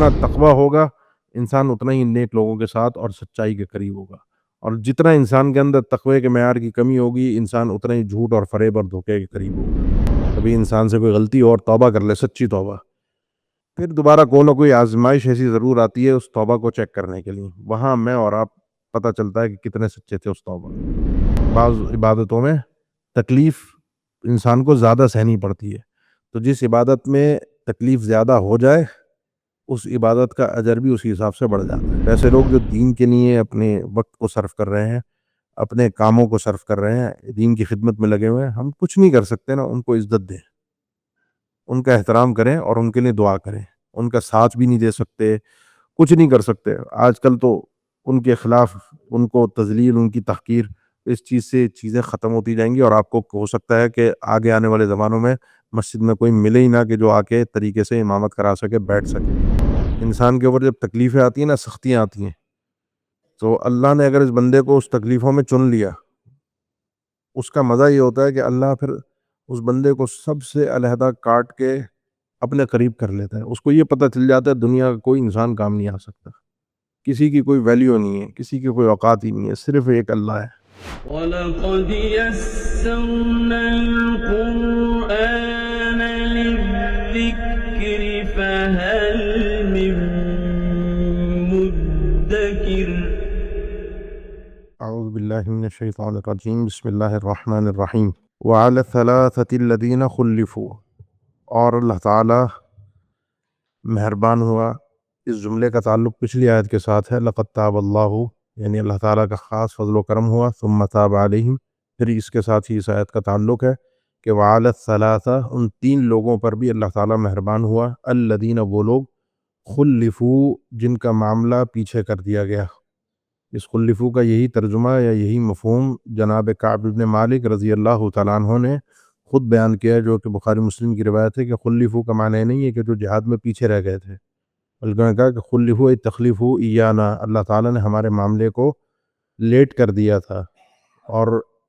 جتنا تقوی ہوگا انسان اتنا ہی نیک لوگوں کے ساتھ اور سچائی کے قریب ہوگا، اور جتنا انسان کے اندر تقوی کے معیار کی کمی ہوگی انسان اتنا ہی جھوٹ اور فریب اور دھوکے کے قریب ہوگا۔ کبھی انسان سے کوئی غلطی اور توبہ کر لے، سچی توبہ، پھر دوبارہ کوئی نہ کوئی آزمائش ایسی ضرور آتی ہے اس توبہ کو چیک کرنے کے لیے، وہاں میں اور آپ پتہ چلتا ہے کہ کتنے سچے تھے اس توبہ۔ بعض عبادتوں میں تکلیف انسان کو زیادہ سہنی پڑتی ہے، تو جس عبادت میں تکلیف زیادہ ہو جائے اس عبادت کا اجر بھی اسی حساب سے بڑھ جاتا ہے۔ ایسے لوگ جو دین کے لیے اپنے وقت کو صرف کر رہے ہیں، اپنے کاموں کو صرف کر رہے ہیں، دین کی خدمت میں لگے ہوئے ہیں، ہم کچھ نہیں کر سکتے نا، ان کو عزت دیں، ان کا احترام کریں اور ان کے لیے دعا کریں، ان کا ساتھ بھی نہیں دے سکتے، کچھ نہیں کر سکتے۔ آج کل تو ان کے خلاف ان کو تذلیل، ان کی تحقیر، اس چیز سے چیزیں ختم ہوتی جائیں گی، اور آپ کو ہو سکتا ہے کہ آگے آنے والے زمانوں میں مسجد میں کوئی ملے ہی نہ کہ جو آ کے طریقے سے امامت کرا سکے، بیٹھ سکے۔ انسان کے اوپر جب تکلیفیں آتی ہیں نا، سختیاں آتی ہیں، تو اللہ نے اگر اس بندے کو اس تکلیفوں میں چن لیا، اس کا مزہ یہ ہوتا ہے کہ اللہ پھر اس بندے کو سب سے علیحدہ کاٹ کے اپنے قریب کر لیتا ہے۔ اس کو یہ پتہ چل جاتا ہے دنیا کا کوئی انسان کام نہیں آ سکتا، کسی کی کوئی ویلیو نہیں ہے، کسی کی کوئی اوقات ہی نہیں ہے، صرف ایک اللہ ہے۔ وَلَقَدْ يَسَّرْنَا الْقُرْآنَ لِلذِّكْرِ فَهَلْ مِن مُّدَّكِرٍ۔ اعوذ باللہ من الشیطان الرجیم، بسم اللہ الرحمن الرحیم۔ وعلی الثلاثة الذین خلفوا، اور اللہ تعالی مہربان ہوا، اس جملے کا تعلق پچھلی آیت کے ساتھ ہے، لقد تاب اللہ، یعنی اللہ تعالیٰ کا خاص فضل و کرم ہوا، ثم تاب علیہم، پھر اس کے ساتھ ہی اس آیت کا تعلق ہے کہ وعلی الثلاثہ، ان تین لوگوں پر بھی اللہ تعالیٰ مہربان ہوا، الذین، وہ لوگ، خلفوا، جن کا معاملہ پیچھے کر دیا گیا۔ اس خلفو کا یہی ترجمہ یا یہی مفہوم جناب کعب بن مالک رضی اللہ تعالیٰ عنہ نے خود بیان کیا ہے، جو کہ بخاری مسلم کی روایت ہے کہ خلفو کا معنی نہیں ہے کہ جو جہاد میں پیچھے رہ گئے تھے، بلکہ انہوں نے کہا کہ خلفو ای تخلیفو ایانا، اللہ تعالیٰ نے ہمارے معاملے کو لیٹ کر دیا تھا، اور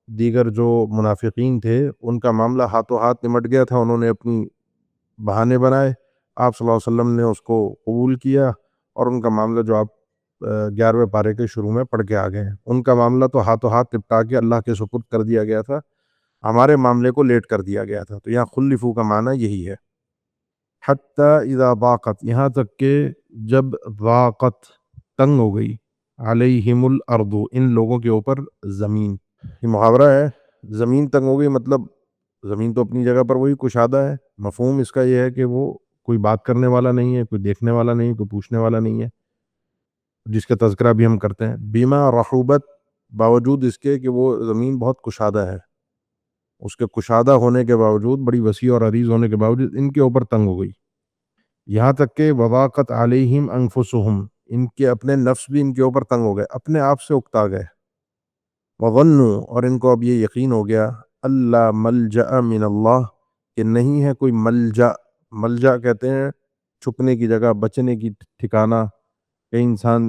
دیگر جو منافقین تھے ان کا معاملہ ہاتھوں ہاتھ نمٹ گیا تھا، انہوں نے اپنی بہانے بنائے، آپ صلی اللہ علیہ وسلم نے اس کو قبول کیا، اور ان کا معاملہ جو آپ 11ویں پارے کے شروع میں پڑھ کے آ گئے ہیں، ان کا معاملہ تو ہاتھوں ہاتھ نپٹا کے اللہ کے سپرد کر دیا گیا تھا، ہمارے معاملے کو لیٹ کر دیا گیا تھا۔ تو یہاں خلفو کا معنی یہی ہے، حتیٰ اذا ضاقت، یہاں تک کہ جب ضاقت، تنگ ہو گئی، علیہم الارض، ان لوگوں کے اوپر زمین، یہ محاورہ ہے، زمین تنگ ہو گئی مطلب زمین تو اپنی جگہ پر وہی کشادہ ہے، مفہوم اس کا یہ ہے کہ وہ کوئی بات کرنے والا نہیں ہے، کوئی دیکھنے والا نہیں ہے، کوئی پوچھنے والا نہیں ہے، جس کا تذکرہ بھی ہم کرتے ہیں، بیما رحوبت، باوجود اس کے کہ وہ زمین بہت کشادہ ہے، اس کے کشادہ ہونے کے باوجود، بڑی وسیع اور عریض ہونے کے باوجود ان کے اوپر تنگ ہو گئی، یہاں تک کہ وضاقت علیہم انفسہم، ان کے اپنے نفس بھی ان کے اوپر تنگ ہو گئے، اپنے آپ سے اکتا گئے، وظنوا، اور ان کو اب یہ یقین ہو گیا، اللہ ملجأ من اللہ، کہ نہیں ہے کوئی ملجا، ملجا کہتے ہیں چھپنے کی جگہ، بچنے کی ٹھکانہ، کہ انسان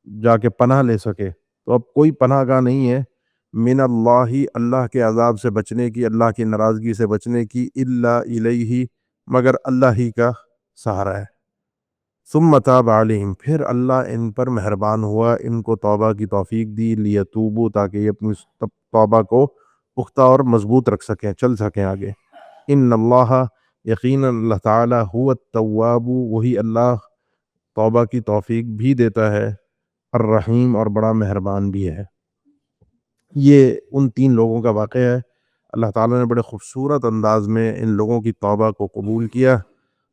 جا کے پناہ لے سکے، تو اب کوئی پناہ گاہ نہیں ہے، من اللہ، اللہ کے عذاب سے بچنے کی، اللہ کی ناراضگی سے بچنے کی، الا الیہ، مگر اللہ ہی کا سہارا ہے۔ ثم تاب علیہم، پھر اللہ ان پر مہربان ہوا، ان کو توبہ کی توفیق دی، لیتوبوا، تاکہ یہ اپنی توبہ کو پختہ اور مضبوط رکھ سکیں، چل سکیں آگے۔ ان اللہ، یقینا اللہ تعالی، هو التواب، وہی اللہ توبہ کی توفیق بھی دیتا ہے، الرحیم، اور بڑا مہربان بھی ہے۔ یہ ان تین لوگوں کا واقعہ ہے، اللہ تعالیٰ نے بڑے خوبصورت انداز میں ان لوگوں کی توبہ کو قبول کیا،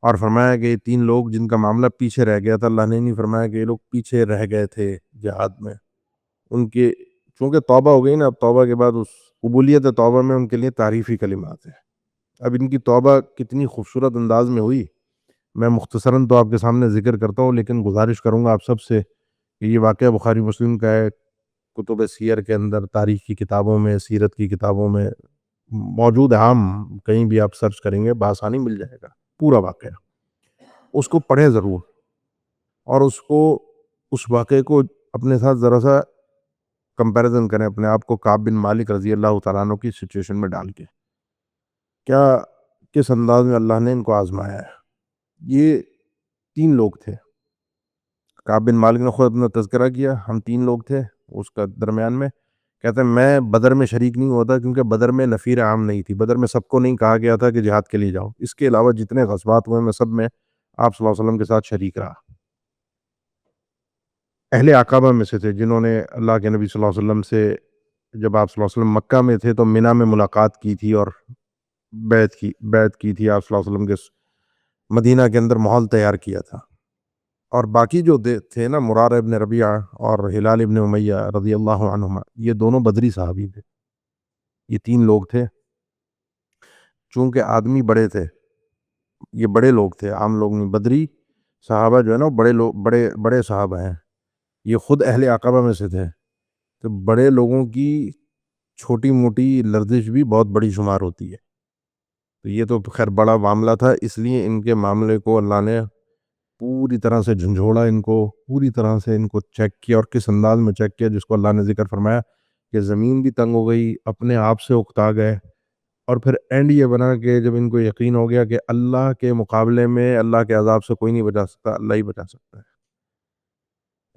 اور فرمایا کہ یہ تین لوگ جن کا معاملہ پیچھے رہ گیا تھا، اللہ نے نہیں فرمایا کہ یہ لوگ پیچھے رہ گئے تھے جہاد میں، ان کے چونکہ توبہ ہو گئی نا، اب توبہ کے بعد اس قبولیت توبہ میں ان کے لیے تعریفی کلمات ہیں۔ اب ان کی توبہ کتنی خوبصورت انداز میں ہوئی، میں مختصراً تو آپ کے سامنے ذکر کرتا ہوں، لیکن گزارش کروں گا آپ سب سے کہ یہ واقعہ بخاری مسلم کا ہے، کتب سیر کے اندر، تاریخ کی کتابوں میں، سیرت کی کتابوں میں موجود ہے، عام کہیں بھی آپ سرچ کریں گے بآسانی مل جائے گا پورا واقعہ، اس کو پڑھیں ضرور، اور اس واقعے کو اپنے ساتھ ذرا سا کمپیریزن کریں، اپنے آپ کو کعب بن مالک رضی اللہ تعالیٰ عنہ کی سچویشن میں ڈال کے، کیا کس انداز میں اللہ نے ان کو آزمایا ہے۔ یہ تین لوگ تھے، کعب بن مالک نے خود اپنا تذکرہ کیا، ہم 3 لوگ تھے اس کا درمیان میں، کہتے ہیں میں بدر میں شریک نہیں ہوتا کیونکہ بدر میں نفیر عام نہیں تھی، بدر میں سب کو نہیں کہا گیا تھا کہ جہاد کے لیے جاؤ، اس کے علاوہ جتنے غزوات ہوئے میں سب میں آپ صلی اللہ علیہ وسلم کے ساتھ شریک رہا۔ اہل عقبہ میں سے تھے جنہوں نے اللہ کے نبی صلی اللہ علیہ وسلم سے، جب آپ صلی اللہ علیہ وسلم مکہ میں تھے تو منی میں ملاقات کی تھی اور بیعت کی تھی، آپ صلی اللہ علیہ وسلم کے مدینہ کے اندر ماحول تیار کیا تھا۔ اور باقی جو تھے نا، مرارہ ابن ربیعہ اور ہلال ابن امیہ رضی اللہ عنہما، یہ دونوں بدری صحابی تھے، یہ 3 لوگ تھے۔ چونکہ آدمی بڑے تھے، یہ بڑے لوگ تھے، عام لوگ نہیں، بدری صحابہ جو ہے نا وہ بڑے لوگ، بڑے صحابہ ہیں، یہ خود اہل عقبہ میں سے تھے، تو بڑے لوگوں کی چھوٹی موٹی لرزش بھی بہت بڑی شمار ہوتی ہے، تو یہ تو خیر بڑا معاملہ تھا، اس لیے ان کے معاملے کو اللہ نے پوری طرح سے جھنجھوڑا، ان کو پوری طرح سے ان کو چیک کیا، اور کس انداز میں چیک کیا جس کو اللہ نے ذکر فرمایا کہ زمین بھی تنگ ہو گئی، اپنے آپ سے اکتا گئے، اور پھر اینڈ یہ بنا کہ جب ان کو یقین ہو گیا کہ اللہ کے مقابلے میں اللہ کے عذاب سے کوئی نہیں بچا سکتا، اللہ ہی بچا سکتا ہے۔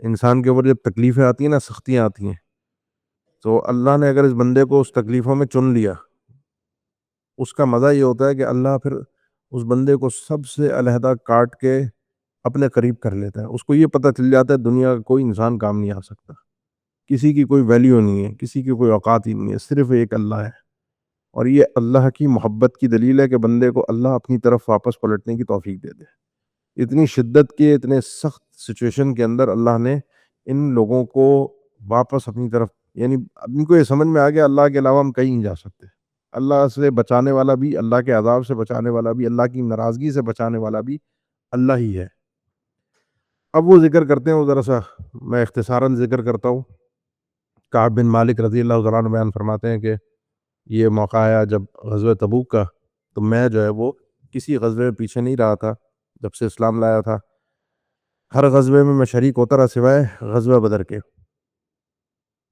انسان کے اوپر جب تکلیفیں آتی ہیں نا، سختیاں آتی ہیں، تو اللہ نے اگر اس بندے کو اس تکلیفوں میں چن لیا، اس کا مزہ یہ ہوتا ہے کہ اللہ پھر اس بندے کو سب سے علیحدہ کاٹ کے اپنے قریب کر لیتا ہے، اس کو یہ پتہ چل جاتا ہے دنیا کا کوئی انسان کام نہیں آ سکتا، کسی کی کوئی ویلیو نہیں ہے، کسی کی کوئی اوقات ہی نہیں ہے، صرف ایک اللہ ہے، اور یہ اللہ کی محبت کی دلیل ہے کہ بندے کو اللہ اپنی طرف واپس پلٹنے کی توفیق دے دے۔ اتنی شدت کے، اتنے سخت سچویشن کے اندر اللہ نے ان لوگوں کو واپس اپنی طرف، یعنی ان کو یہ سمجھ میں آ گیا اللہ کے علاوہ ہم کہیں نہیں جا سکتے، اللہ سے بچانے والا بھی، اللہ کے عذاب سے بچانے والا بھی، اللہ کی ناراضگی سے بچانے والا بھی اللہ ہی ہے۔ اب وہ ذکر کرتے ہیں، وہ ذرا سا میں اختصاراً ذکر کرتا ہوں۔ کعب بن مالک رضی اللہ تعالیٰ عنہ بیان فرماتے ہیں کہ یہ موقع آیا جب غزوہ تبوک کا، تو میں جو ہے وہ کسی غزوے میں پیچھے نہیں رہا تھا جب سے اسلام لایا تھا، ہر غزوے میں شریک ہوتا رہا سوائے غزوہ بدر کے۔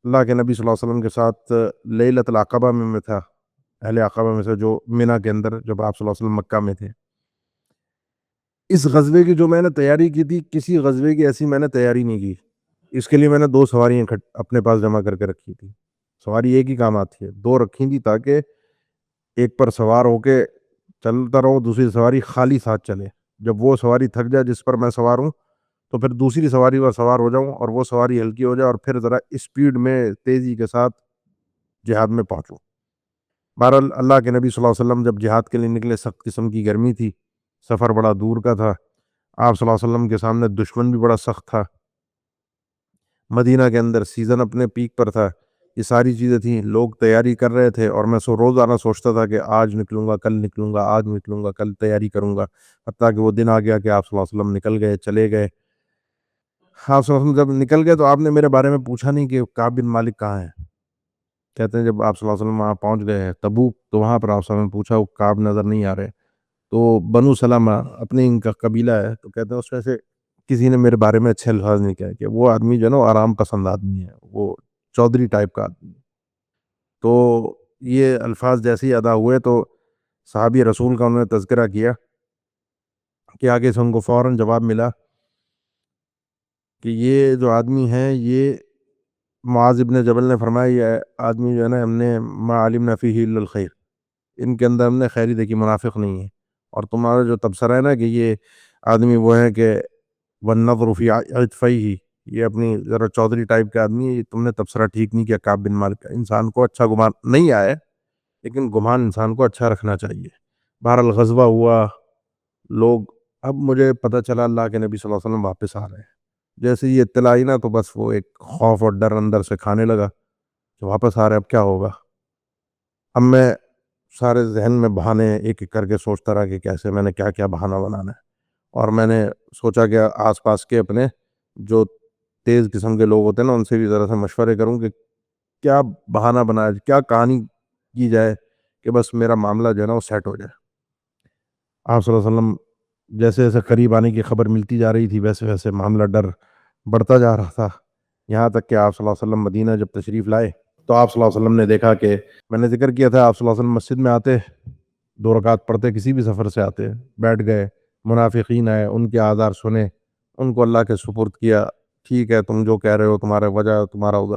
اللہ کے نبی صلی اللہ علیہ وسلم کے ساتھ لیلۃ العقبہ میں تھا، اہل عقبہ میں سے جو منی کے اندر جب آپ صلی اللہ علیہ وسلم مکہ میں تھے۔ اس غزوے کی جو میں نے تیاری کی تھی، کسی غزوے کی ایسی میں نے تیاری نہیں کی، اس کے لیے میں نے 2 سواریاں اپنے پاس جمع کر کے رکھی تھی، سواری ایک ہی کام آتی ہے، 2 رکھی تھی تاکہ ایک پر سوار ہو کے چلتا رہوں، دوسری سواری خالی ساتھ چلے، جب وہ سواری تھک جائے جس پر میں سوار ہوں تو پھر دوسری سواری پر سوار ہو جاؤں اور وہ سواری ہلکی ہو جائے، اور پھر ذرا اسپیڈ میں تیزی کے ساتھ جہاد میں پہنچوں۔ بہرحال اللہ کے نبی صلی اللہ علیہ وسلم جب جہاد کے لیے نکلے، سخت قسم کی گرمی تھی، سفر بڑا دور کا تھا، آپ صلی اللہ علیہ وسلم کے سامنے دشمن بھی بڑا سخت تھا، مدینہ کے اندر سیزن اپنے پیک پر تھا، یہ ساری چیزیں تھیں، لوگ تیاری کر رہے تھے، اور میں روزانہ سوچتا تھا کہ آج نکلوں گا، کل نکلوں گا، آج نکلوں گا، کل تیاری کروں گا، حتیٰ کہ وہ دن آ گیا کہ آپ صلی اللہ علیہ وسلم نکل گئے، چلے گئے۔ آپ صلی اللہ علیہ وسلم جب نکل گئے تو آپ نے میرے بارے میں پوچھا نہیں کہ کعب بن مالک کہاں ہے۔ کہتے ہیں جب آپ صلی اللہ علیہ وسلم وہاں پہنچ گئے تبوک، تو وہاں پر آپ صلی اللہ علیہ وسلم نے پوچھا، وہ کعب نظر نہیں آ رہے، تو بنو سلمہ اپنے ان کا قبیلہ ہے، تو کہتے ہیں اس میں سے کسی نے میرے بارے میں اچھے الفاظ نہیں کہا کہ وہ آدمی جو ہے نا آرام پسند آدمی ہے، وہ چودھری ٹائپ کا آدمی ہے۔ تو یہ الفاظ جیسے ہی ادا ہوئے تو صحابی رسول کا انہوں نے تذکرہ کیا کہ آگے سے ان کو فوراً جواب ملا کہ یہ جو آدمی ہے، یہ معاذ ابن جبل نے فرمایا یہ آدمی جو ہے نا، ہم نے ما علمنا فیہ الا الخیر، ان کے اندر ہم نے خیر ہی دیکھی، منافق نہیں ہے۔ اور تمہارا جو تبصرہ ہے نا کہ یہ آدمی وہ ہے کہ والنظر فی عطفیہ، یہ اپنی ذرا چودھری ٹائپ کا آدمی ہے، یہ تم نے تبصرہ ٹھیک نہیں کیا کعب بن مالک کا۔ انسان کو اچھا گمان نہیں آئے، لیکن گمان انسان کو اچھا رکھنا چاہیے۔ بہرحال غزوہ ہوا، لوگ، اب مجھے پتہ چلا اللہ کے نبی صلی اللہ علیہ وسلم واپس آ رہے ہیں، جیسے یہ اطلاع آئی نا تو بس وہ ایک خوف اور ڈر اندر سے کھانے لگا کہ واپس آ رہے، اب کیا ہوگا۔ اب میں سارے ذہن میں بہانے ایک ایک کر کے سوچتا رہا کہ کیسے میں نے کیا کیا بہانہ بنانا ہے، اور میں نے سوچا کہ آس پاس کے اپنے جو تیز قسم کے لوگ ہوتے ہیں نا، ان سے بھی ذرا سا مشورے کروں کہ کیا بہانہ بنایا، کیا کہانی کی جائے کہ بس میرا معاملہ جو ہے نا وہ سیٹ ہو جائے۔ آپ صلی اللہ علیہ وسلم جیسے جیسے قریب آنے کی خبر ملتی جا رہی تھی، ویسے ویسے معاملہ ڈر بڑھتا جا رہا تھا، یہاں تک کہ آپ صلی اللہ علیہ وسلم مدینہ جب تشریف لائے تو آپ صلی اللہ علیہ وسلم نے دیکھا کہ میں نے ذکر کیا تھا، آپ صلی اللہ علیہ وسلم مسجد میں آتے، 2 رکعت پڑھتے، کسی بھی سفر سے آتے، بیٹھ گئے، منافقین آئے، ان کے آزار سنے، ان کو اللہ کے سپرد کیا. ٹھیک ہے تم جو کہہ رہے ہو تمہارے وجہ تمہارا ادھر.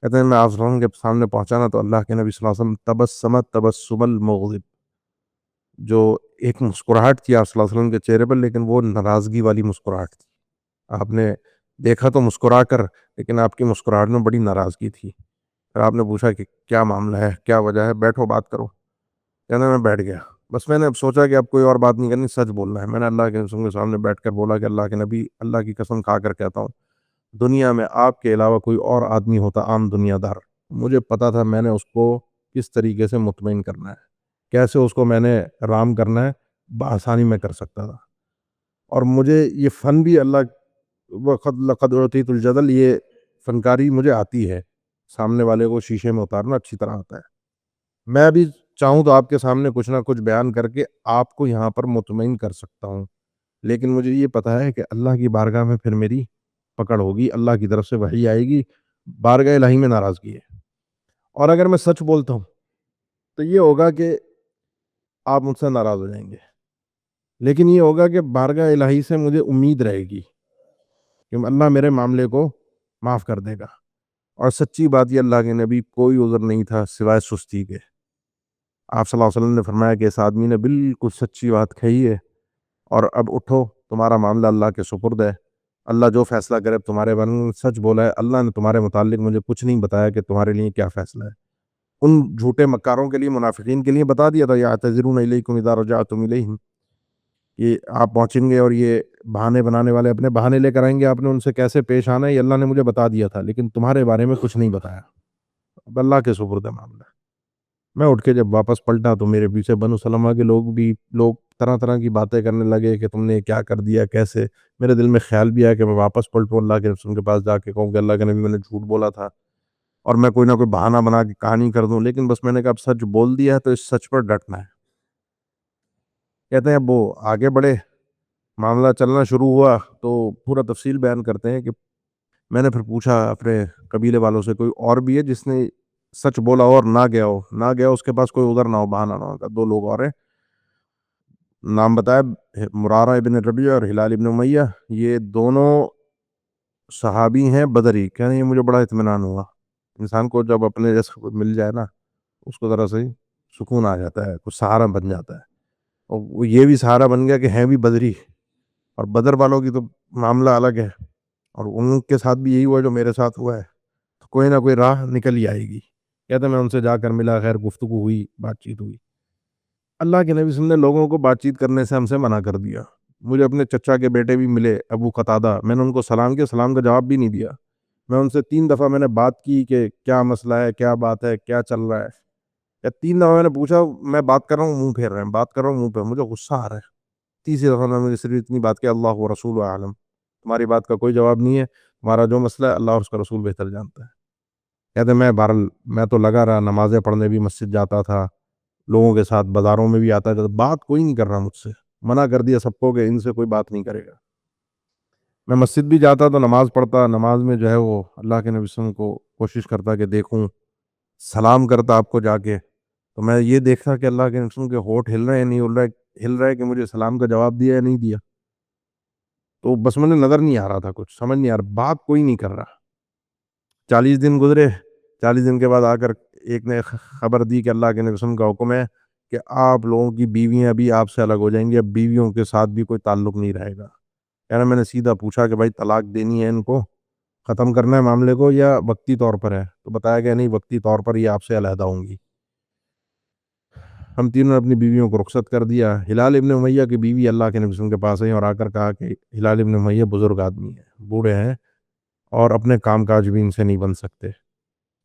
کہتے ہیں میں آپ صلی اللہ علیہ وسلم کے سامنے پہنچانا تو اللہ کے نبی صلی اللہ علیہ وسلم تبسمت تبسم المغضب, جو ایک مسکراہٹ تھی آپ صلی اللہ علیہ وسلم کے چہرے پر, لیکن وہ ناراضگی والی مسکراہٹ تھی. آپ نے دیکھا تو مسکرا کر, لیکن آپ کی مسکراہٹ میں بڑی ناراضگی تھی. پھر آپ نے پوچھا کہ کیا معاملہ ہے, کیا وجہ ہے, بیٹھو بات کرو. کہنا میں بیٹھ گیا. بس میں نے اب سوچا کہ اب کوئی اور بات نہیں کرنی, سچ بولنا ہے. میں نے اللہ کے رسول کے سامنے بیٹھ کر بولا کہ اللہ کے نبی, اللہ کی قسم کھا کر کہتا ہوں دنیا میں آپ کے علاوہ کوئی اور آدمی ہوتا عام دنیا دار, مجھے پتا تھا میں نے اس کو کس طریقے سے مطمئن کرنا ہے, کیسے اس کو میں نے رام کرنا ہے, بآسانی میں کر سکتا تھا. اور مجھے یہ فن بھی اللہ لقد اعطیت الجدل, یہ فنکاری مجھے آتی ہے, سامنے والے کو شیشے میں اتارنا اچھی طرح آتا ہے. میں بھی چاہوں تو آپ کے سامنے کچھ نہ کچھ بیان کر کے آپ کو یہاں پر مطمئن کر سکتا ہوں, لیکن مجھے یہ پتا ہے کہ اللہ کی بارگاہ میں پھر میری پکڑ ہوگی, اللہ کی طرف سے وحی آئے گی, بارگاہ الہی میں ناراضگی ہے. اور اگر میں سچ بولتا ہوں تو یہ ہوگا کہ آپ مجھ سے ناراض ہو جائیں گے, لیکن یہ ہوگا کہ بارگاہ الہی سے مجھے امید رہے گی کہ اللہ میرے معاملے کو معاف کر دے گا. اور سچی بات یہ اللہ کے نبی کوئی عذر نہیں تھا سوائے سستی کے. آپ صلی اللہ علیہ وسلم نے فرمایا کہ اس آدمی نے بالکل سچی بات کہی ہے, اور اب اٹھو تمہارا معاملہ اللہ کے سپرد ہے, اللہ جو فیصلہ کرے تمہارے بارے میں. سچ بولا ہے, اللہ نے تمہارے متعلق مجھے کچھ نہیں بتایا کہ تمہارے لیے کیا فیصلہ ہے. ان جھوٹے مکاروں کے لیے, منافقین کے لیے بتا دیا تھا یعتذرون الیکم اذا رجعتم الیہم, کہ آپ پہنچیں گے اور یہ بہانے بنانے والے اپنے بہانے لے کر آئیں گے, آپ نے ان سے کیسے پیش آنا ہے یہ اللہ نے مجھے بتا دیا تھا, لیکن تمہارے بارے میں کچھ نہیں بتایا. اب اللہ کے سپرد ہے معاملہ. میں اٹھ کے جب واپس پلٹا تو میرے پیچھے بنو سلمہ کے لوگ طرح طرح کی باتیں کرنے لگے کہ تم نے کیا کر دیا, کیسے. میرے دل میں خیال بھی آیا کہ میں واپس پلٹوں, اللہ کے رسول کے پاس جا کے کہوں کہ اللہ کے نبی میں نے جھوٹ بولا تھا, اور میں کوئی نہ کوئی بہانہ بنا کے کہانی کر دوں. لیکن بس میں نے کہا اب سچ بول دیا ہے تو اس سچ پر ڈٹنا ہے. کہتے ہیں اب وہ آگے بڑھے, معاملہ چلنا شروع ہوا تو پورا تفصیل بیان کرتے ہیں کہ میں نے پھر پوچھا اپنے قبیلے والوں سے کوئی اور بھی ہے جس نے سچ بولا اور نہ گیا اس کے پاس کوئی ادھر نہ ہو, بہانہ نہ ہوگا. 2 لوگ اور ہیں, نام بتایا مرارہ ابن ربیعہ اور ہلال ابن امیہ, یہ دونوں صحابی ہیں بدری. کہنے یہ مجھے بڑا اطمینان ہوا, انسان کو جب اپنے جیسا مل جائے نا اس کو ذرا سے سکون آ جاتا ہے, کچھ سہارا بن جاتا ہے. اور وہ یہ بھی سہارا بن گیا کہ ہیں بھی بدری, اور بدر والوں کی تو معاملہ الگ ہے, اور ان کے ساتھ بھی یہی ہوا جو میرے ساتھ ہوا ہے, تو کوئی نہ کوئی راہ نکل ہی آئے گی. کہتے میں ان سے جا کر ملا, خیر گفتگو ہوئی, بات چیت ہوئی. اللہ کے نبی صلی اللہ علیہ وسلم نے لوگوں کو بات چیت کرنے سے ہم سے منع کر دیا. مجھے اپنے چچا کے بیٹے بھی ملے ابو قتادہ, میں نے ان کو سلام کیا, سلام کا جواب بھی نہیں دیا. میں ان سے 3 دفعہ میں نے بات کی کہ کیا مسئلہ ہے, کیا بات ہے, کیا چل رہا ہے. یا 3 دفعہ میں نے پوچھا, میں بات کر رہا ہوں منہ پھیر رہے ہیں, بات کر رہا ہوں منہ پہ, مجھے غصہ آ رہا ہے. تیسری دفعہ میں نے صرف اتنی بات کی, اللہ و رسول عالم, تمہاری بات کا کوئی جواب نہیں ہے, تمہارا جو مسئلہ ہے اللہ اور اس کا رسول بہتر جانتا ہے. کہتے میں تو لگا رہا, نمازیں پڑھنے بھی مسجد جاتا تھا, لوگوں کے ساتھ بازاروں میں بھی آتا تھا, بات کوئی نہیں کر رہا مجھ سے, منع کر دیا سب کو کہ ان سے کوئی بات نہیں کرے گا. میں مسجد بھی جاتا تو نماز پڑھتا, نماز میں جو ہے وہ اللہ کے نبی صلی اللہ علیہ وسلم کو کوشش کرتا کہ دیکھوں, سلام کرتا آپ کو جا کے, تو میں یہ دیکھتا کہ اللہ کے نبی صلی اللہ علیہ وسلم کے ہونٹ ہل رہے ہیں نہیں ہل رہا ہے کہ مجھے سلام کا جواب دیا یا نہیں دیا. تو بس مجھے نظر نہیں آ رہا تھا, کچھ سمجھ نہیں آ رہا, بات کوئی نہیں کر رہا. 40 دن گزرے, 40 دن کے بعد آ کر ایک نے خبر دی کہ اللہ کے نبی صلی اللہ علیہ وسلم کا حکم ہے کہ آپ لوگوں کی بیویاں بھی آپ سے الگ ہو جائیں گی, اب بیویوں کے ساتھ بھی کوئی تعلق نہیں رہے گا. یعنی میں نے سیدھا پوچھا کہ بھائی طلاق دینی ہے, ان کو ختم کرنا ہے معاملے کو, یا وقتی طور پر ہے؟ تو بتایا کہ نہیں, وقتی طور پر یہ آپ سے علیحدہ ہوں گی. ہم تینوں نے اپنی بیویوں کو رخصت کر دیا. ہلال ابن امیہ کی بیوی اللہ کے نبی صلی اللہ علیہ وسلم کے پاس آئی اور آ کر کہا کہ ہلال ابن امیہ بزرگ آدمی ہیں, بوڑھے ہیں, اور اپنے کام کاج بھی ان سے نہیں بن سکتے,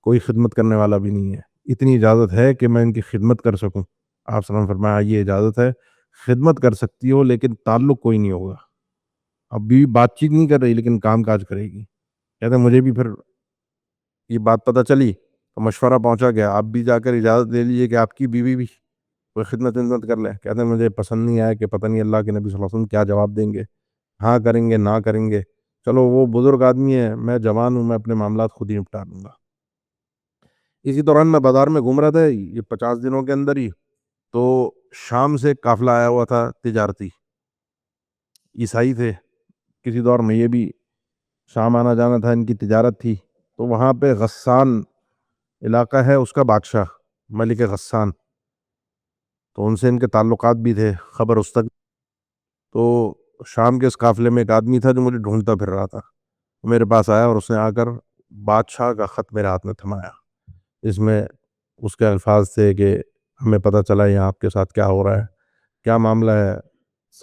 کوئی خدمت کرنے والا بھی نہیں ہے, اتنی اجازت ہے کہ میں ان کی خدمت کر سکوں؟ آپ صلی اللہ علیہ وسلم فرمایا یہ اجازت ہے, خدمت کر سکتی ہو لیکن تعلق کوئی نہیں ہوگا. اب بیوی بات چیت نہیں کر رہی لیکن کام کاج کرے گی. کہتے ہیں مجھے بھی پھر یہ بات پتہ چلی تو مشورہ پہنچا گیا, آپ بھی جا کر اجازت لے لیجیے کہ آپ کی بیوی بھی کوئی خدمت کر لے. کہتے ہیں مجھے پسند نہیں آیا کہ پتہ نہیں اللہ کے نبی صلی اللہ علیہ وسلم کیا جواب دیں گے, ہاں کریں گے نہ کریں گے. چلو وہ بزرگ آدمی ہے, میں جوان ہوں, میں اپنے معاملات خود ہی نپٹا لوں گا. اسی دوران میں بازار میں گھوم رہا تھا یہ 50 دنوں کے اندر ہی, تو شام سے قافلہ آیا ہوا تھا تجارتی, عیسائی تھے, کسی دور میں یہ بھی شام آنا جانا تھا، ان کی تجارت تھی، تو وہاں پہ غسان علاقہ ہے، اس کا بادشاہ ملک غسان، تو ان سے ان کے تعلقات بھی تھے، خبر اس تک. تو شام کے اس قافلے میں ایک آدمی تھا جو مجھے ڈھونڈتا پھر رہا تھا، میرے پاس آیا اور اس نے آ کر بادشاہ کا خط میرے ہاتھ میں تھمایا. اس میں اس کے الفاظ تھے کہ ہمیں پتہ چلا یہاں آپ کے ساتھ کیا ہو رہا ہے، کیا معاملہ ہے،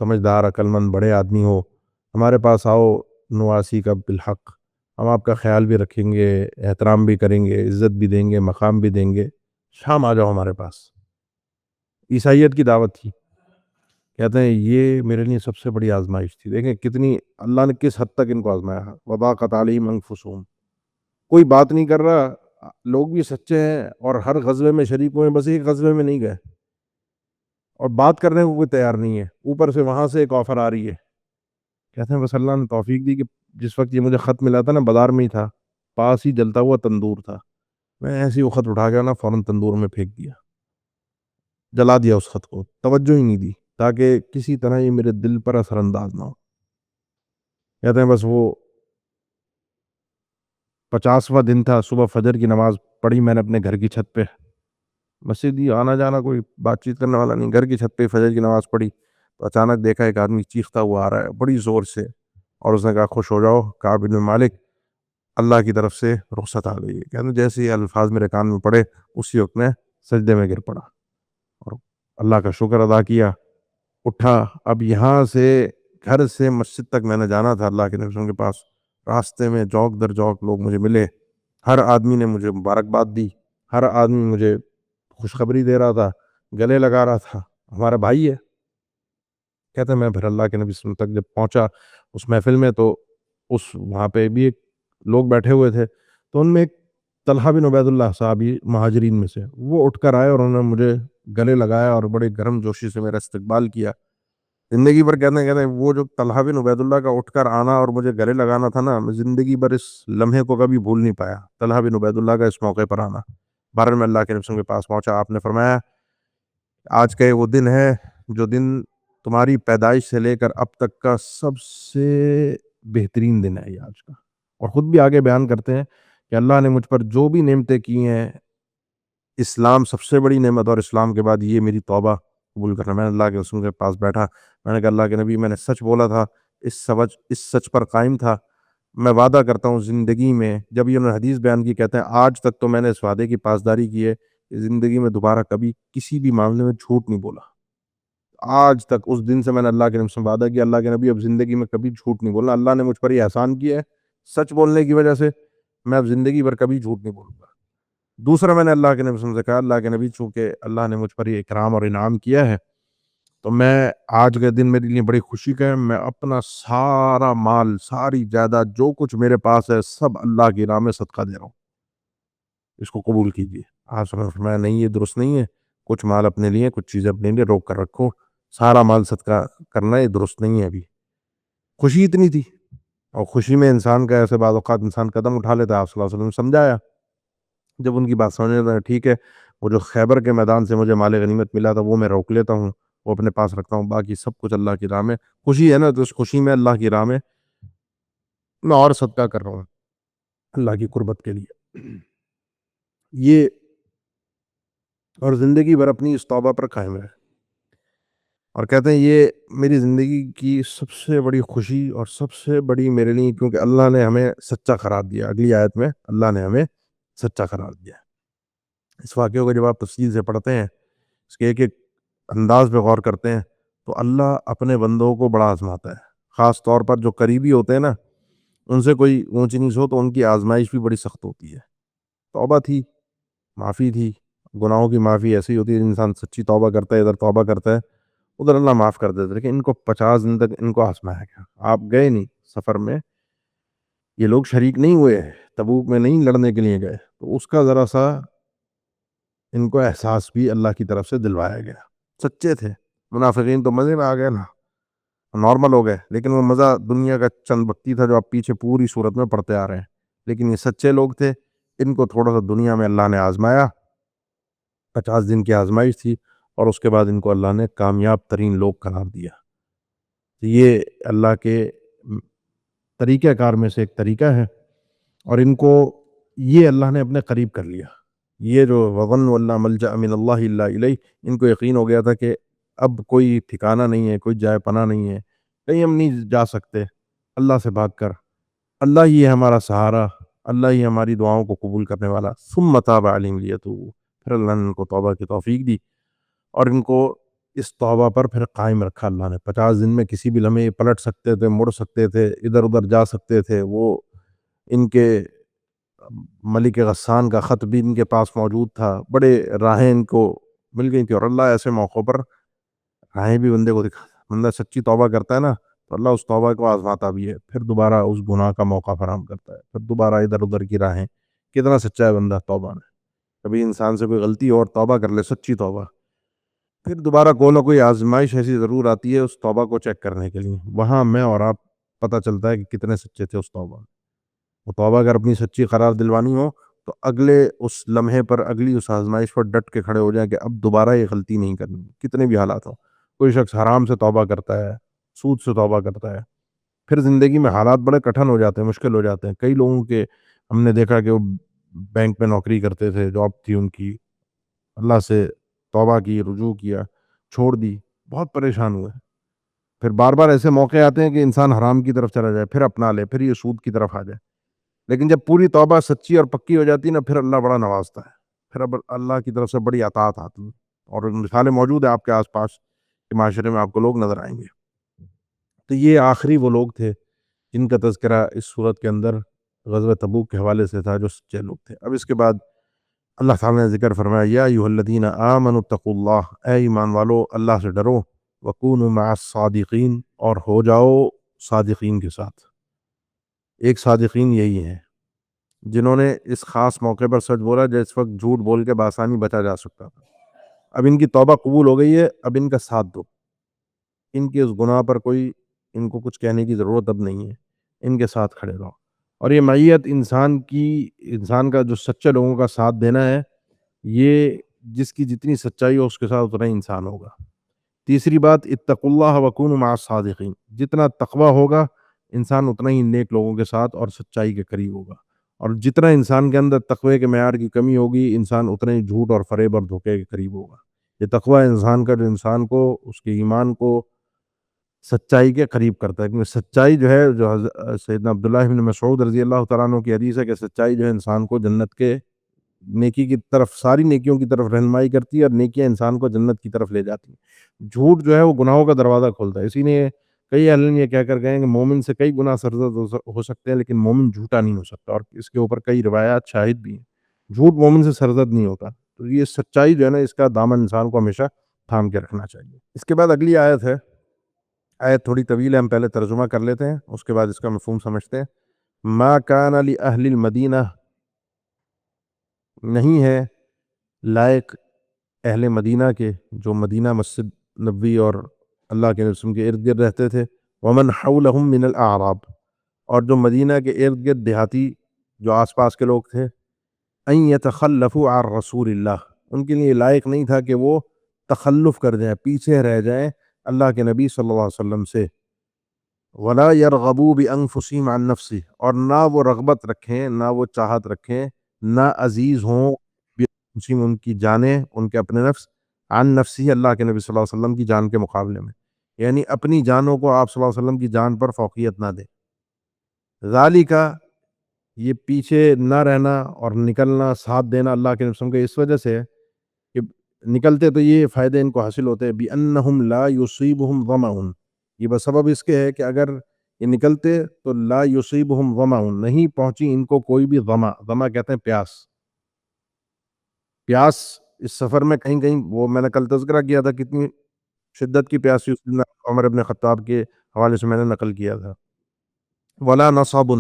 سمجھدار عقل مند بڑے آدمی ہو، ہمارے پاس آؤ نواسی کا بالحق، ہم آپ کا خیال بھی رکھیں گے، احترام بھی کریں گے، عزت بھی دیں گے، مقام بھی دیں گے، شام آ جاؤ ہمارے پاس. عیسائیت کی دعوت تھی. کہتے ہیں یہ میرے لیے سب سے بڑی آزمائش تھی. دیکھیں کتنی اللہ نے کس حد تک ان کو آزمایا. وضاقت علیہم انفسہم، کوئی بات نہیں کر رہا، لوگ بھی سچے ہیں اور ہر غزوے میں شریک ہوئے، بس ایک غزوے میں نہیں گئے اور بات کرنے کو کوئی تیار نہیں ہے، اوپر سے وہاں سے ایک آفر آ رہی ہے. کہتے ہیں بس اللہ نے توفیق دی کہ جس وقت یہ مجھے خط ملا تھا نا، بازار میں ہی تھا، پاس ہی جلتا ہوا تندور تھا، میں ایسے ہی وہ خط اٹھا گیا نا، فوراً تندور میں پھینک دیا، جلا دیا اس خط کو، توجہ ہی نہیں دی تاکہ کسی طرح یہ میرے دل پر اثر انداز نہ ہو. کہتے ہیں بس وہ 50واں دن تھا، صبح فجر کی نماز پڑھی میں نے اپنے گھر کی چھت پہ، مسجد ہی آنا جانا کوئی بات چیت کرنے والا نہیں، گھر کی چھت پہ فجر کی نماز پڑھی تو اچانک دیکھا ایک آدمی چیختا ہوا آ رہا ہے بڑی زور سے، اور اس نے کہا خوش ہو جاؤ کعب بن مالک، اللہ کی طرف سے رخصت آ گئی ہے. کہتے ہیں جیسے یہ الفاظ میرے کان میں پڑے اسی وقت میں سجدے میں گر پڑا اور اللہ کا شکر ادا کیا، اٹھا. اب یہاں سے گھر سے مسجد تک میں نے جانا تھا اللہ کے نبی کے پاس، راستے میں جوک در جوک لوگ مجھے ملے، ہر آدمی نے مجھے مبارکباد دی، ہر آدمی مجھے خوشخبری دے رہا تھا، گلے لگا رہا تھا، ہمارا بھائی ہے. کہتے ہیں میں پھر اللہ کے نبی صلی اللہ علیہ وسلم تک جب پہنچا اس محفل میں، تو اس وہاں پہ بھی ایک لوگ بیٹھے ہوئے تھے، تو ان میں ایک طلحہ بن عبید اللہ صحابی مہاجرین میں سے، وہ اٹھ کر آئے اور انہوں نے مجھے گلے لگایا اور بڑے گرم جوشی سے میرا استقبال کیا. زندگی بھر کہتے ہیں وہ جو طلحہ بن عبید اللہ کا اٹھ کر آنا اور مجھے گلے لگانا تھا نا، میں زندگی بھر اس لمحے کو کبھی بھول نہیں پایا، طلحہ بن عبید اللہ کا اس موقع پر آنا. بہرحال میں اللہ کے نبی کے پاس پہنچا، آپ نے فرمایا آج کا وہ دن ہے جو دن تمہاری پیدائش سے لے کر اب تک کا سب سے بہترین دن ہے یہ آج کا. اور خود بھی آگے بیان کرتے ہیں کہ اللہ نے مجھ پر جو بھی نعمتیں کی ہیں، اسلام سب سے بڑی نعمت، اور اسلام کے بعد یہ میری توبہ قبول کرنا. میں نے اللہ کے رسول کے پاس بیٹھا، میں نے کہا اللہ کے نبی میں نے سچ بولا تھا، اس سچ پر قائم تھا، میں وعدہ کرتا ہوں زندگی میں، جب یہ انہوں نے حدیث بیان کی، کہتے ہیں آج تک تو میں نے اس وعدے کی پاسداری کی ہے کہ زندگی میں دوبارہ کبھی کسی بھی معاملے میں جھوٹ نہیں بولا. آج تک اس دن سے میں نے اللہ کے نبی سے وعدہ کیا، اللہ کے نبی اب زندگی میں کبھی جھوٹ نہیں بولنا، اللہ نے مجھ پر یہ احسان کیا ہے سچ بولنے کی وجہ سے، میں اب زندگی بھر کبھی جھوٹ نہیں بولوں گا. دوسرا میں نے اللہ کے نبی سے کہا اللہ کے نبی چونکہ اللہ نے مجھ پر یہ اکرام اور انعام کیا ہے، تو میں آج کے دن میرے لیے بڑی خوشی کا ہے، میں اپنا سارا مال، ساری جائیداد، جو کچھ میرے پاس ہے سب اللہ کی راہ میں صدقہ دے رہا ہوں، اس کو قبول کیجیے. آپ سے فرمایا نہیں یہ درست نہیں ہے، کچھ مال اپنے لیے، کچھ چیزیں اپنے لیے روک کر رکھو، سارا مال صدقہ کرنا یہ درست نہیں ہے. ابھی خوشی اتنی تھی، اور خوشی میں انسان کا ایسے بعض اوقات انسان قدم اٹھا لیتا ہے. آپ صلی اللہ علیہ وسلم سمجھایا، جب ان کی بات سمجھنے لگا ٹھیک ہے، وہ جو خیبر کے میدان سے مجھے مال غنیمت ملا تھا وہ میں روک لیتا ہوں، وہ اپنے پاس رکھتا ہوں، باقی سب کچھ اللہ کی راہ میں. خوشی ہے نا، تو اس خوشی میں اللہ کی راہ میں میں اور صدقہ کر رہا ہوں اللہ کی قربت کے لیے. یہ اور زندگی بھر اپنی اس توبہ پر قائم ہے. اور کہتے ہیں یہ میری زندگی کی سب سے بڑی خوشی اور سب سے بڑی میرے لیے، کیونکہ اللہ نے ہمیں سچا قرار دیا. اگلی آیت میں اللہ نے ہمیں سچا قرار دیا. اس واقعے کو جب آپ تفصیل سے پڑھتے ہیں، اس کے ایک ایک انداز پہ غور کرتے ہیں، تو اللہ اپنے بندوں کو بڑا آزماتا ہے. خاص طور پر جو قریبی ہوتے ہیں نا، ان سے کوئی اونچ نیچ ہو تو ان کی آزمائش بھی بڑی سخت ہوتی ہے. توبہ تھی، معافی تھی، گناہوں کی معافی ایسی ہوتی ہے، انسان سچی توبہ کرتا ہے، ادھر توبہ کرتا ہے ادھر اللہ معاف کر دیتا ہے. لیکن ان کو 50 دن تک ان کو آزمایا گیا. آپ گئے نہیں سفر میں، یہ لوگ شریک نہیں ہوئے، تبوک میں نہیں لڑنے کے لیے گئے، تو اس کا ذرا سا ان کو احساس بھی اللہ کی طرف سے دلوایا گیا. سچے تھے. منافقین تو مزے میں آ گئے نا، نارمل ہو گئے، لیکن وہ مزہ دنیا کا چند وقتی تھا جو آپ پیچھے پوری صورت میں پڑھتے آ رہے ہیں. لیکن یہ سچے لوگ تھے، ان کو تھوڑا سا دنیا میں اللہ نے آزمایا، 50 دن کی آزمائش تھی، اور اس کے بعد ان کو اللہ نے کامیاب ترین لوگ قرار دیا. یہ اللہ کے طریقہ کار میں سے ایک طریقہ ہے، اور ان کو یہ اللہ نے اپنے قریب کر لیا۔ یہ جو وظن اللہ ملجأ من اللہ الا الیہ، ان کو یقین ہو گیا تھا کہ اب کوئی ٹھکانہ نہیں ہے، کوئی جائے پناہ نہیں ہے، کہیں ہم نہیں جا سکتے اللہ سے بھاگ کر، اللہ ہی ہے ہمارا سہارا، اللہ ہی ہماری دعاؤں کو قبول کرنے والا۔ ثم تاب علیہم لیتوبوا، پھر اللہ نے ان کو توبہ کی توفیق دی اور ان کو اس توبہ پر پھر قائم رکھا اللہ نے۔ 50 دن میں کسی بھی لمحے پلٹ سکتے تھے، مڑ سکتے تھے، ادھر ادھر جا سکتے تھے۔ وہ ان کے ملک غسان کا خط بھی ان کے پاس موجود تھا، بڑے راہیں ان کو مل گئی تھی، اور اللہ ایسے موقعوں پر راہیں بھی بندے کو دکھا، بندہ سچی توبہ کرتا ہے نا تو اللہ اس توبہ کو آزماتا بھی ہے، پھر دوبارہ اس گناہ کا موقع فراہم کرتا ہے، پھر دوبارہ ادھر ادھر کی راہیں۔ کتنا سچا ہے بندہ توبہ میں، کبھی انسان سے کوئی غلطی اور توبہ کر لے سچی توبہ، پھر دوبارہ کوئی نہ کوئی آزمائش ایسی ضرور آتی ہے اس توبہ کو چیک کرنے کے لیے، وہاں میں اور آپ پتہ چلتا ہے کہ کتنے سچے تھے اس توبہ میں۔ وہ توبہ اگر اپنی سچی قرار دلوانی ہو تو اگلے اس لمحے پر، اگلی اس آزمائش پر ڈٹ کے کھڑے ہو جائیں کہ اب دوبارہ یہ غلطی نہیں کرنی، کتنے بھی حالات ہوں۔ کوئی شخص حرام سے توبہ کرتا ہے، سود سے توبہ کرتا ہے، پھر زندگی میں حالات بڑے کٹھن ہو جاتے ہیں، مشکل ہو جاتے ہیں۔ کئی لوگوں کے ہم نے دیکھا کہ وہ بینک میں نوکری کرتے تھے، جاب تھی ان کی، اللہ سے توبہ کی، رجوع کیا، چھوڑ دی، بہت پریشان ہوئے۔ پھر بار بار ایسے موقع آتے ہیں کہ انسان حرام کی طرف چلا جائے، پھر اپنا لے، پھر یہ سود کی طرف آ جائے، لیکن جب پوری توبہ سچی اور پکی ہو جاتی ہے نا، پھر اللہ بڑا نوازتا ہے، پھر اب اللہ کی طرف سے بڑی عطاعت آتی ہے، اور مثالیں موجود ہیں آپ کے آس پاس کے معاشرے میں، آپ کو لوگ نظر آئیں گے۔ تو یہ آخری وہ لوگ تھے جن کا تذکرہ اس صورت کے اندر غزوہ تبوک کے حوالے سے تھا، جو سچے لوگ تھے۔ اب اس کے بعد اللہ تعالیٰ نے ذکر فرمایا، یا ایھا الذین آمنوا اتقوا اللہ، اے ایمان والو اللہ سے ڈرو، وکونوا مع الصادقین، اور ہو جاؤ صادقین کے ساتھ۔ ایک صادقین یہی ہیں جنہوں نے اس خاص موقع پر سچ بولا جس وقت جھوٹ بول کے بآسانی بچا جا سکتا تھا۔ اب ان کی توبہ قبول ہو گئی ہے، اب ان کا ساتھ دو، ان کے اس گناہ پر کوئی ان کو کچھ کہنے کی ضرورت اب نہیں ہے، ان کے ساتھ کھڑے رہو۔ اور یہ معیت انسان کا جو سچے لوگوں کا ساتھ دینا ہے، یہ جس کی جتنی سچائی ہو اس کے ساتھ اتنا ہی انسان ہوگا۔ تیسری بات، اتقوا اللہ وکونوا مع الصادقین، جتنا تقوی ہوگا انسان اتنا ہی نیک لوگوں کے ساتھ اور سچائی کے قریب ہوگا، اور جتنا انسان کے اندر تقوی کے معیار کی کمی ہوگی انسان اتنا ہی جھوٹ اور فریب اور دھوکے کے قریب ہوگا۔ یہ تقوی انسان کا جو انسان کو اس کے ایمان کو سچائی کے قریب کرتا ہے، کیونکہ سچائی جو ہے، جو سیدنا عبداللہ بن مسعود رضی اللہ تعالیٰ عنہ کی حدیث ہے کہ سچائی جو ہے انسان کو جنت کے نیکی کی طرف، ساری نیکیوں کی طرف رہنمائی کرتی ہے، اور نیکیاں انسان کو جنت کی طرف لے جاتی ہیں۔ جھوٹ جو ہے وہ گناہوں کا دروازہ کھولتا ہے، اسی لیے کئی اہل علم یہ کہہ کر گئے کہ مومن سے کئی گناہ سرزد ہو سکتے ہیں لیکن مومن جھوٹا نہیں ہو سکتا، اور اس کے اوپر کئی روایات شاہد بھی ہیں۔ جھوٹ مومن سے سرزد نہیں ہوتا، تو یہ سچائی جو ہے نا، اس کا دامن انسان کو ہمیشہ تھام کے رکھنا چاہیے۔ اس کے بعد اگلی آیت ہے، آیت تھوڑی طویل ہے، ہم پہلے ترجمہ کر لیتے ہیں، اس کے بعد اس کا مفہوم سمجھتے ہیں۔ ما کان لأہل المدینہ، نہیں ہے لائق اہل مدینہ کے، جو مدینہ مسجد نبوی اور اللہ کے رسول کے ارد گرد رہتے تھے، ومن حولہم من الاعراب، اور جو مدینہ کے ارد گرد دیہاتی جو آس پاس کے لوگ تھے، ان یتخلفوا عن رسول اللہ، ان کے لیے لائق نہیں تھا کہ وہ تخلف کر جائیں، پیچھے رہ جائیں اللہ کے نبی صلی اللہ علیہ وسلم سے، ولا یرغبوا بانفسہم عن نفسہ، اور نہ وہ رغبت رکھیں، نہ وہ چاہت رکھیں، نہ عزیز ہوں بانفسہم، ان کی جانیں، ان کے اپنے نفس، عن نفسہ، اللہ کے نبی صلی اللہ علیہ وسلم کی جان کے مقابلے میں، یعنی اپنی جانوں کو آپ صلی اللہ علیہ وسلم کی جان پر فوقیت نہ دیں۔ ذالک، یہ پیچھے نہ رہنا اور نکلنا، ساتھ دینا اللہ کے نبی صلی اللہ علیہ وسلم کے اس وجہ سے کہ نکلتے تو یہ فائدے ان کو حاصل ہوتے ہیں، بِأَنَّهُمْ لَا يُصِيبُهُمْ ظَمَأٌ، یہ بسبب اس کے ہے کہ اگر یہ نکلتے تو لا يُصِيبُهُمْ ظَمَأٌ، نہیں پہنچی ان کو کوئی بھی ظما کہتے ہیں پیاس۔ پیاس اس سفر میں کہیں کہیں، وہ میں نے کل تذکرہ کیا تھا کتنی شدت کی پیاس تھی، اس عمر ابن خطاب کے حوالے سے میں نے نقل کیا تھا۔ ولا نصب،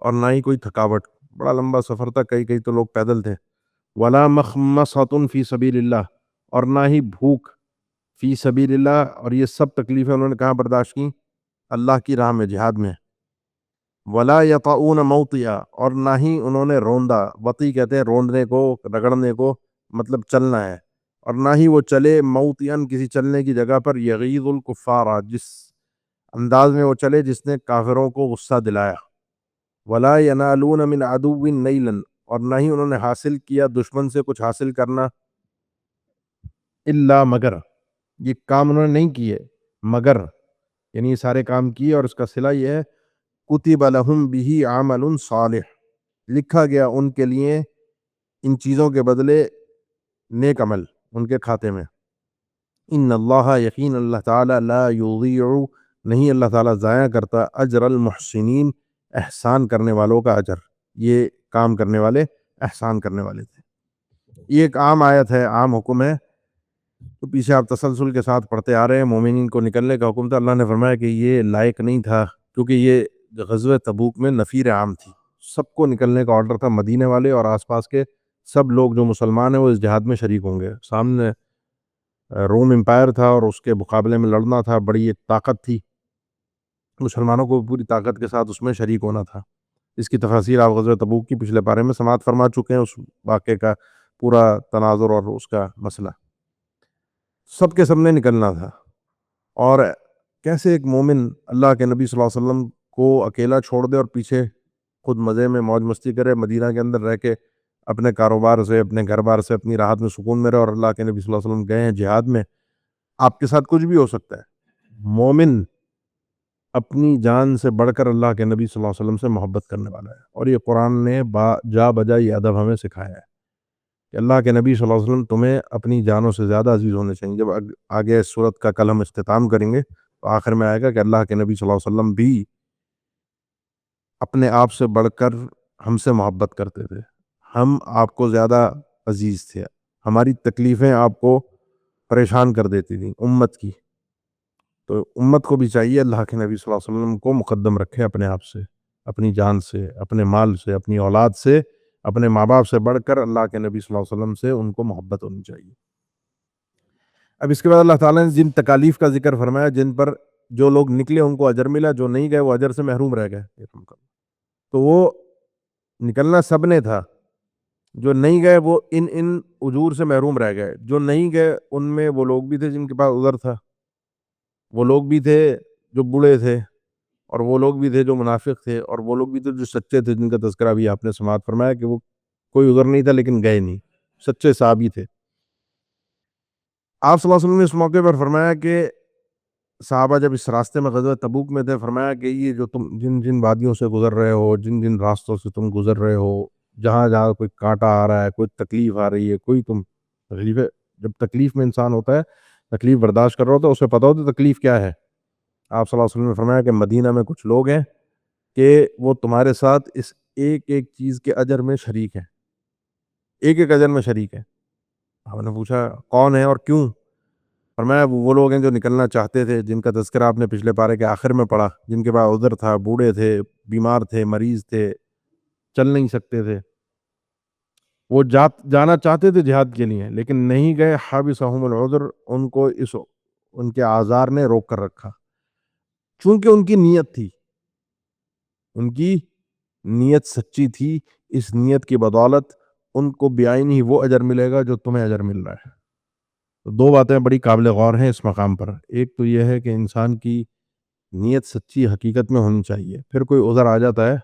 اور نہ ہی کوئی تھکاوٹ، بڑا لمبا سفر تھا، کئی تو لوگ پیدل تھے۔ ولا مخمصۃ فی سبیل اللہ، اور نہ ہی بھوک فی سبیل اللہ، اور یہ سب تکلیفیں انہوں نے کہاں برداشت کی؟ اللہ کی راہ میں، جہاد میں۔ ولا یطؤون موطئا، اور نہ ہی انہوں نے روندا، وطی کہتے ہیں روندنے کو، رگڑنے کو، مطلب چلنا ہے، اور نہ ہی وہ چلے موطئن، کسی چلنے کی جگہ پر، یغیظ الکفار، جس انداز میں وہ چلے جس نے کافروں کو غصہ دلایا۔ ولا ینالون من عدو نیلا، اور نہ ہی انہوں نے حاصل کیا دشمن سے کچھ حاصل کرنا، الا مگر، یہ کام انہوں نے نہیں کیے مگر، یعنی یہ سارے کام کیے اور اس کا صلہ یہ ہے کتب لہم بہ عمل صالح، لکھا گیا ان کے لیے ان چیزوں کے بدلے نیک عمل ان کے کھاتے میں۔ ان اللہ، یقین اللہ تعالیٰ، لا یضیع، نہیں اللہ تعالیٰ ضائع کرتا اجر المحسنین، احسان کرنے والوں کا اجر۔ یہ کام کرنے والے احسان کرنے والے تھے۔ یہ ایک عام آیت ہے، عام حکم ہے، تو پیچھے آپ تسلسل کے ساتھ پڑھتے آ رہے ہیں۔ مومنین کو نکلنے کا حکم تھا، اللہ نے فرمایا کہ یہ لائق نہیں تھا، کیونکہ یہ غزوہ تبوک میں نفیر عام تھی، سب کو نکلنے کا آرڈر تھا، مدینے والے اور آس پاس کے سب لوگ جو مسلمان ہیں وہ اس جہاد میں شریک ہوں گے۔ سامنے روم امپائر تھا اور اس کے مقابلے میں لڑنا تھا، بڑی ایک طاقت تھی، مسلمانوں کو پوری طاقت کے ساتھ اس میں شریک ہونا تھا۔ اس کی تفاصیر آپ غزوہ تبوک کی پچھلے پارے میں سماعت فرما چکے ہیں، اس واقعے کا پورا تناظر اور اس کا مسئلہ۔ سب کے سب نے نکلنا تھا، اور کیسے ایک مومن اللہ کے نبی صلی اللہ علیہ وسلم کو اکیلا چھوڑ دے اور پیچھے خود مزے میں موج مستی کرے، مدینہ کے اندر رہ کے اپنے کاروبار سے، اپنے گھر بار سے، اپنی راحت میں سکون میں رہے، اور اللہ کے نبی صلی اللہ علیہ وسلم گئے ہیں جہاد میں۔ آپ کے ساتھ کچھ بھی ہو سکتا ہے، مومن اپنی جان سے بڑھ کر اللہ کے نبی صلی اللہ علیہ وسلم سے محبت کرنے والا ہے، اور یہ قرآن نے جا بجا یہ ادب ہمیں سکھایا ہے کہ اللہ کے نبی صلی اللہ علیہ وسلم تمہیں اپنی جانوں سے زیادہ عزیز ہونے چاہیے۔ جب آگے اس صورت کا کل ہم اختتام کریں گے تو آخر میں آئے گا کہ اللہ کے نبی صلی اللہ علیہ وسلم بھی اپنے آپ سے بڑھ کر ہم سے محبت کرتے تھے، ہم آپ کو زیادہ عزیز تھے، ہماری تکلیفیں آپ کو پریشان کر دیتی تھیں امت کی، تو امت کو بھی چاہیے اللہ کے نبی صلی اللہ علیہ وسلم کو مقدم رکھے اپنے آپ سے، اپنی جان سے، اپنے مال سے، اپنی اولاد سے، اپنے ماں باپ سے بڑھ کر اللہ کے نبی صلی اللہ علیہ وسلم سے ان کو محبت ہونی چاہیے۔ اب اس کے بعد اللہ تعالیٰ نے جن تکالیف کا ذکر فرمایا، جن پر جو لوگ نکلے ان کو اجر ملا، جو نہیں گئے وہ اجر سے محروم رہ گئے، تو وہ نکلنا سب نے تھا، جو نہیں گئے وہ ان اجور سے محروم رہ گئے۔ جو نہیں گئے ان میں وہ لوگ بھی تھے جن کے پاس عذر تھا، وہ لوگ بھی تھے جو بوڑھے تھے، اور وہ لوگ بھی تھے جو منافق تھے، اور وہ لوگ بھی تھے جو سچے تھے، جن کا تذکرہ بھی آپ نے سماعت فرمایا کہ وہ کوئی عذر نہیں تھا لیکن گئے نہیں، سچے صحابی تھے۔ آپ صلی اللہ علیہ وسلم نے اس موقع پر فرمایا کہ صحابہ جب اس راستے میں غزوہ تبوک میں تھے، فرمایا کہ یہ جو تم جن جن وادیوں سے گزر رہے ہو، جن جن راستوں سے تم گزر رہے ہو، جہاں جہاں کوئی کانٹا آ رہا ہے، کوئی تکلیف آ رہی ہے، کوئی تم تکلیف ہے، جب تکلیف میں انسان ہوتا ہے، تکلیف برداشت کر رہا ہوتا ہے، اسے پتہ ہوتا ہے تکلیف کیا ہے۔ آپ صلی اللہ علیہ وسلم نے فرمایا کہ مدینہ میں کچھ لوگ ہیں کہ وہ تمہارے ساتھ اس ایک ایک چیز کے اجر میں شریک ہیں، ایک ایک اجر میں شریک ہیں۔ ہم نے پوچھا کون ہے اور کیوں؟ فرمایا وہ لوگ ہیں جو نکلنا چاہتے تھے، جن کا تذکرہ آپ نے پچھلے پارے کے آخر میں پڑھا، جن کے پاس عذر تھا، بوڑھے تھے، بیمار تھے، مریض تھے، چل نہیں سکتے تھے، وہ جانا چاہتے تھے جہاد کے لیے لیکن نہیں گئے، حابسہم العذر، ان کو ان کے اعذار نے روک کر رکھا، چونکہ ان کی نیت تھی، ان کی نیت سچی تھی، اس نیت کی بدولت ان کو بعین ہی وہ اجر ملے گا جو تمہیں اجر مل رہا ہے۔ تو دو باتیں بڑی قابل غور ہیں اس مقام پر، ایک تو یہ ہے کہ انسان کی نیت سچی حقیقت میں ہونی چاہیے، پھر کوئی عذر آ جاتا ہے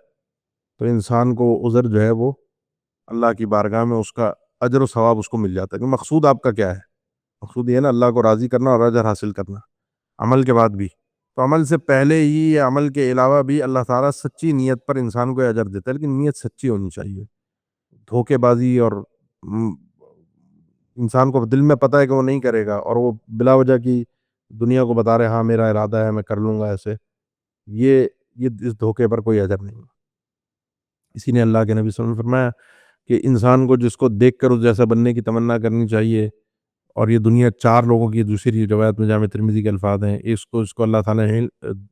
تو انسان کو عذر جو ہے وہ اللہ کی بارگاہ میں اس کا اجر و ثواب اس کو مل جاتا ہے۔ کہ مقصود آپ کا کیا ہے؟ مقصود یہ ہے نا اللہ کو راضی کرنا اور اجر حاصل کرنا، عمل کے بعد بھی، تو عمل سے پہلے ہی یا عمل کے علاوہ بھی اللہ تعالیٰ سچی نیت پر انسان کو اجر دیتا ہے، لیکن نیت سچی ہونی چاہیے۔ دھوکے بازی اور انسان کو دل میں پتہ ہے کہ وہ نہیں کرے گا اور وہ بلا وجہ کی دنیا کو بتا رہے ہاں میرا ارادہ ہے میں کر لوں گا ایسے، یہ اس دھوکے پر کوئی اجر نہیں۔ اسی نے اللہ کے نبی صلی اللہ علیہ وسلم نے فرمایا کہ انسان کو جس کو دیکھ کر اس جیسا بننے کی تمنا کرنی چاہیے، اور یہ دنیا چار لوگوں کی، دوسری روایت میں جامع ترمذی کے الفاظ ہیں، اس کو اللہ تعالیٰ نے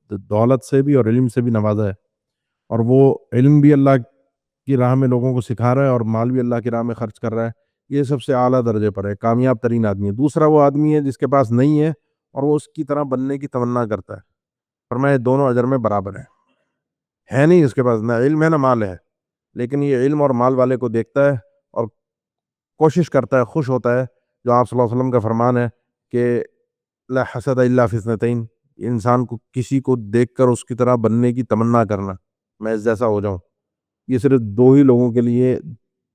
دولت سے بھی اور علم سے بھی نوازا ہے، اور وہ علم بھی اللہ کی راہ میں لوگوں کو سکھا رہا ہے اور مال بھی اللہ کی راہ میں خرچ کر رہا ہے، یہ سب سے اعلیٰ درجے پر ہے، کامیاب ترین آدمی ہے۔ دوسرا وہ آدمی ہے جس کے پاس نہیں ہے اور وہ اس کی طرح بننے کی تمنا کرتا ہے، فرمایا دونوں اجر میں برابر ہیں۔ ہے نہیں اس کے پاس، نہ علم ہے نہ مال ہے، لیکن یہ علم اور مال والے کو دیکھتا ہے اور کوشش کرتا ہے، خوش ہوتا ہے، جو آپ صلی اللہ علیہ وسلم کا فرمان ہے کہ لا حسد الا فی اثنتین، انسان کو کسی کو دیکھ کر اس کی طرح بننے کی تمنا کرنا، میں اس جیسا ہو جاؤں، یہ صرف دو ہی لوگوں کے لیے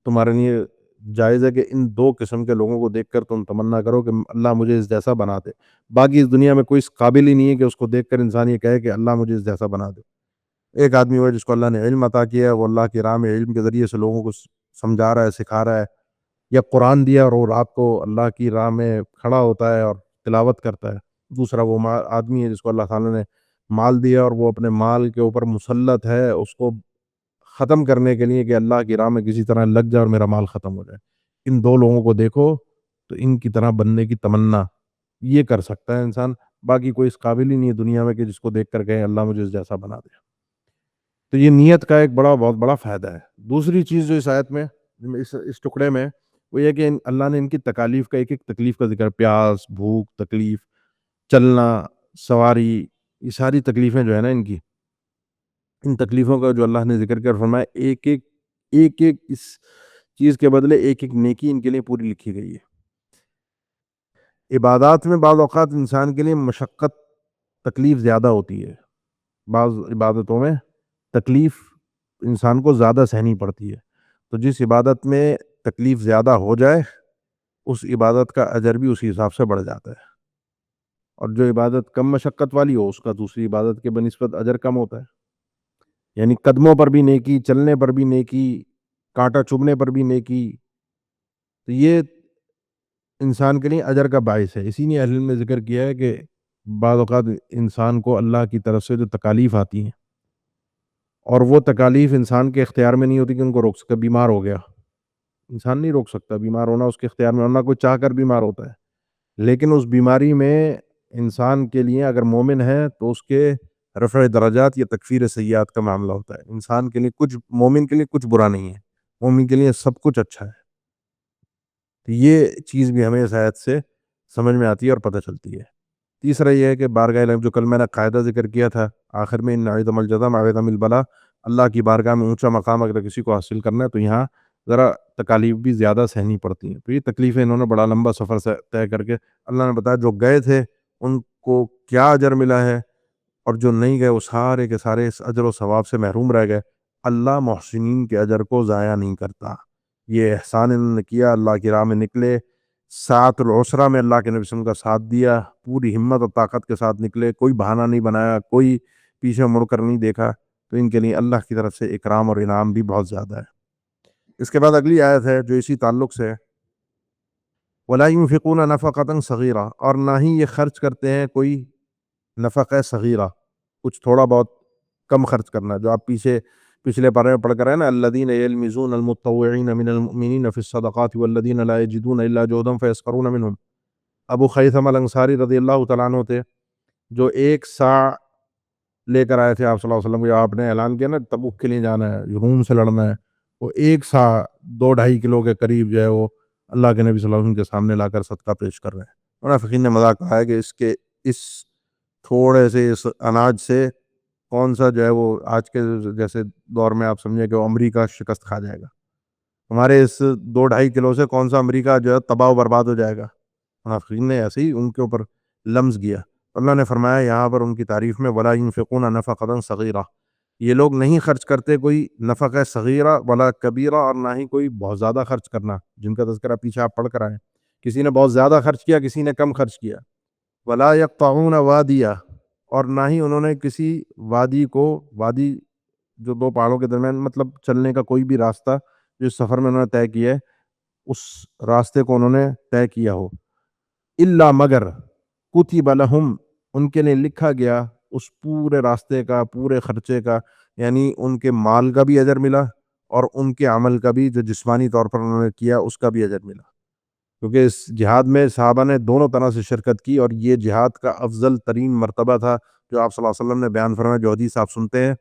تمہارے لیے جائز ہے کہ ان دو قسم کے لوگوں کو دیکھ کر تم تمنا کرو کہ اللہ مجھے اس جیسا بنا دے. باقی اس دنیا میں کوئی اس قابل ہی نہیں ہے کہ اس کو دیکھ کر انسان یہ کہے کہ اللہ مجھے اس جیسا بنا دے. ایک آدمی ہوا جس کو اللہ نے علم عطا کیا ہے, وہ اللہ کی راہ میں علم کے ذریعے سے لوگوں کو سمجھا رہا ہے, سکھا رہا ہے, یا قرآن دیا اور وہ رات کو اللہ کی راہ میں کھڑا ہوتا ہے اور تلاوت کرتا ہے. دوسرا وہ آدمی ہے جس کو اللہ تعالیٰ نے مال دیا اور وہ اپنے مال کے اوپر مسلط ہے اس کو ختم کرنے کے لیے کہ اللہ کی راہ میں کسی طرح لگ جائے اور میرا مال ختم ہو جائے. ان دو لوگوں کو دیکھو تو ان کی طرح بننے کی تمنا یہ کر سکتا ہے انسان. باقی کوئی اس قابل ہی نہیں ہے دنیا میں کہ جس کو دیکھ کر کہے اللہ مجھے اس جیسا بنا دے. تو یہ نیت کا ایک بہت بڑا فائدہ ہے. دوسری چیز جو اس آیت میں اس ٹکڑے میں وہ یہ کہ اللہ نے ان کی تکالیف کا ایک ایک تکلیف کا ذکر, پیاس, بھوک, تکلیف, چلنا, سواری, یہ ساری تکلیفیں جو ہے نا ان تکلیفوں کا جو اللہ نے ذکر کر فرمایا ایک ایک اس چیز کے بدلے ایک ایک نیکی ان کے لیے پوری لکھی گئی ہے. عبادات میں بعض اوقات انسان کے لیے مشقت تکلیف زیادہ ہوتی ہے. بعض عبادتوں میں تکلیف انسان کو زیادہ سہنی پڑتی ہے. تو جس عبادت میں تکلیف زیادہ ہو جائے اس عبادت کا اجر بھی اسی حساب سے بڑھ جاتا ہے, اور جو عبادت کم مشقت والی ہو اس کا دوسری عبادت کے بنسبت اجر کم ہوتا ہے. یعنی قدموں پر بھی نیکی, چلنے پر بھی نیکی, کانٹا چبھنے پر بھی نیکی. تو یہ انسان کے لیے اجر کا باعث ہے. اسی لیے اہل علم نے ذکر کیا ہے کہ بعض اوقات انسان کو اللہ کی طرف سے جو تکالیف آتی ہیں اور وہ تکالیف انسان کے اختیار میں نہیں ہوتی کہ ان کو روک سکے. بیمار ہو گیا, انسان نہیں روک سکتا, بیمار ہونا اس کے اختیار میں, ورنہ کوئی چاہ کر بیمار ہوتا ہے. لیکن اس بیماری میں انسان کے لیے اگر مومن ہے تو اس کے رفع درجات یا تکفیر سیئات کا معاملہ ہوتا ہے. انسان کے لیے مومن کے لیے کچھ برا نہیں ہے, مومن کے لیے سب کچھ اچھا ہے. تو یہ چیز بھی ہمیں اس آیت سے سمجھ میں آتی ہے اور پتہ چلتی ہے. تیسرا یہ ہے کہ بارگاہ الہی جو کل میں نے قاعدہ ذکر کیا تھا آخر میں, ان عظم الجزا عظم البلا, اللہ کی بارگاہ میں اونچا مقام اگر کسی کو حاصل کرنا ہے تو یہاں ذرا تکالیف بھی زیادہ سہنی پڑتی ہیں. تو یہ تکلیفیں انہوں نے بڑا لمبا سفر سے طے کر کے اللہ نے بتایا جو گئے تھے ان کو کیا اجر ملا ہے, اور جو نہیں گئے وہ سارے کے سارے اس اجر و ثواب سے محروم رہ گئے. اللہ محسنین کے اجر کو ضائع نہیں کرتا. یہ احسان انہوں نے کیا, اللہ کی راہ میں نکلے, ساعت العسرہ میں اللہ کے نبی صلی اللہ علیہ وسلم کا ساتھ دیا, پوری ہمت اور طاقت کے ساتھ نکلے, کوئی بہانہ نہیں بنایا, کوئی پیچھے مڑ کر نہیں دیکھا. تو ان کے لیے اللہ کی طرف سے اکرام اور انعام بھی بہت زیادہ ہے. اس کے بعد اگلی آیت ہے جو اسی تعلق سے وَلَا يُنْفِقُونَ نَفَقَةً صَغِيرًا, اور نہ ہی یہ خرچ کرتے ہیں کوئی نفقہ صغیرہ, کچھ تھوڑا بہت کم خرچ کرنا, جو آپ پچھلے پارے میں پڑھ کر ہے نا, الذین یلمزون المتطوعین من المؤمنین فی الصدقات والذین لا یجدون الا جہدهم فیسخرون منهم. ابو خیثمہ الانصاری رضی اللہ تعالیٰ عنہ تھے جو ایک سا لے کر آئے تھے آپ صلی اللہ علیہ وسلم کو. آپ نے اعلان کیا نا تبوک کے لیے جانا ہے, روم سے لڑنا ہے, وہ ایک سا 2-2.5 کلو کے قریب جو ہے وہ اللہ کے نبی صلی اللہ علیہ وسلم کے سامنے لا کر صدقہ پیش کر رہے ہیں. منافقین نے مذاق کہا ہے کہ اس تھوڑے سے اس اناج سے کون سا جو ہے وہ آج کے جیسے دور میں آپ سمجھیں کہ وہ امریکہ شکست کھا جائے گا, ہمارے اس 2-2.5 کلو سے کون سا امریکہ جو ہے تباہ و برباد ہو جائے گا. منافقین نے ایسے ہی ان کے اوپر لمز کیا. اللہ نے فرمایا یہاں پر ان کی تعریف میں وَلَا يُنْفِقُونَ نَفَقَةً صَغِيرًا, یہ لوگ نہیں خرچ کرتے کوئی نفقہ صغیرہ ولا کبیرہ, اور نہ ہی کوئی بہت زیادہ خرچ کرنا, جن کا تذکرہ پیچھے آپ پڑھ کر آئے. کسی نے بہت زیادہ خرچ کیا, کسی نے کم خرچ کیا. وَلَا يَقْطَعُونَ وَادِيًا, اور نہ ہی انہوں نے کسی وادی جو 2 پہاڑوں کے درمیان مطلب چلنے کا کوئی بھی راستہ جو سفر میں انہوں نے طے کیا ہے اس راستے کو انہوں نے طے کیا ہو, الا مگر کتب لہم, ان کے لیے لکھا گیا اس پورے راستے کا, پورے خرچے کا, یعنی ان کے مال کا بھی اجر ملا اور ان کے عمل کا بھی جو جسمانی طور پر انہوں نے کیا اس کا بھی اجر ملا. کیونکہ اس جہاد میں صحابہ نے دونوں طرح سے شرکت کی, اور یہ جہاد کا افضل ترین مرتبہ تھا جو آپ صلی اللہ علیہ وسلم نے بیان فرمایا, جو حدیث آپ سنتے ہیں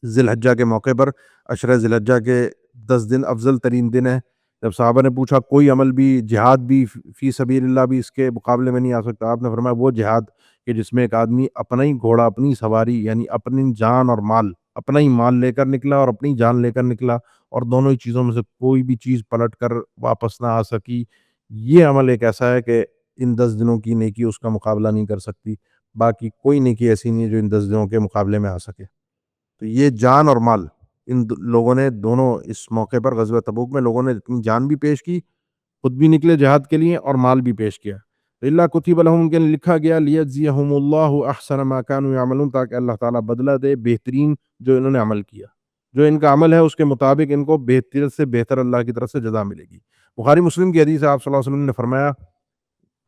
ذی الحجہ کے موقع پر. عشرہ ذی الحجہ کے 10 دن افضل ترین دن ہے. جب صحابہ نے پوچھا کوئی عمل بھی, جہاد بھی فی سبیل اللہ بھی اس کے مقابلے میں نہیں آ سکتا, آپ نے فرمایا وہ جہاد کہ جس میں ایک آدمی اپنا ہی گھوڑا, اپنی سواری, یعنی اپنی جان اور مال, اپنا ہی مال لے کر نکلا اور اپنی جان لے کر نکلا, اور دونوں ہی چیزوں میں سے کوئی بھی چیز پلٹ کر واپس نہ آ سکی. یہ عمل ایک ایسا ہے کہ ان 10 دنوں کی نیکی اس کا مقابلہ نہیں کر سکتی. باقی کوئی نیکی ایسی نہیں ہے جو ان 10 دنوں کے مقابلے میں آ سکے. تو یہ جان اور مال ان لوگوں نے دونوں اس موقع پر غزوہ تبوک میں لوگوں نے اپنی جان بھی پیش کی، خود بھی نکلے جہاد کے لیے اور مال بھی پیش کیا۔ اللہ کتب لہم کے لکھا گیا لیجزیہم اللہ احسن ما کانوا یعملون، تاکہ اللہ تعالیٰ بدلہ دے بہترین جو انہوں نے عمل کیا، جو ان کا عمل ہے اس کے مطابق ان کو بہتر سے بہتر اللہ کی طرف سے جزا ملے گی۔ بخاری مسلم کی حدیث ہے، آپ صلی اللہ علیہ وسلم نے فرمایا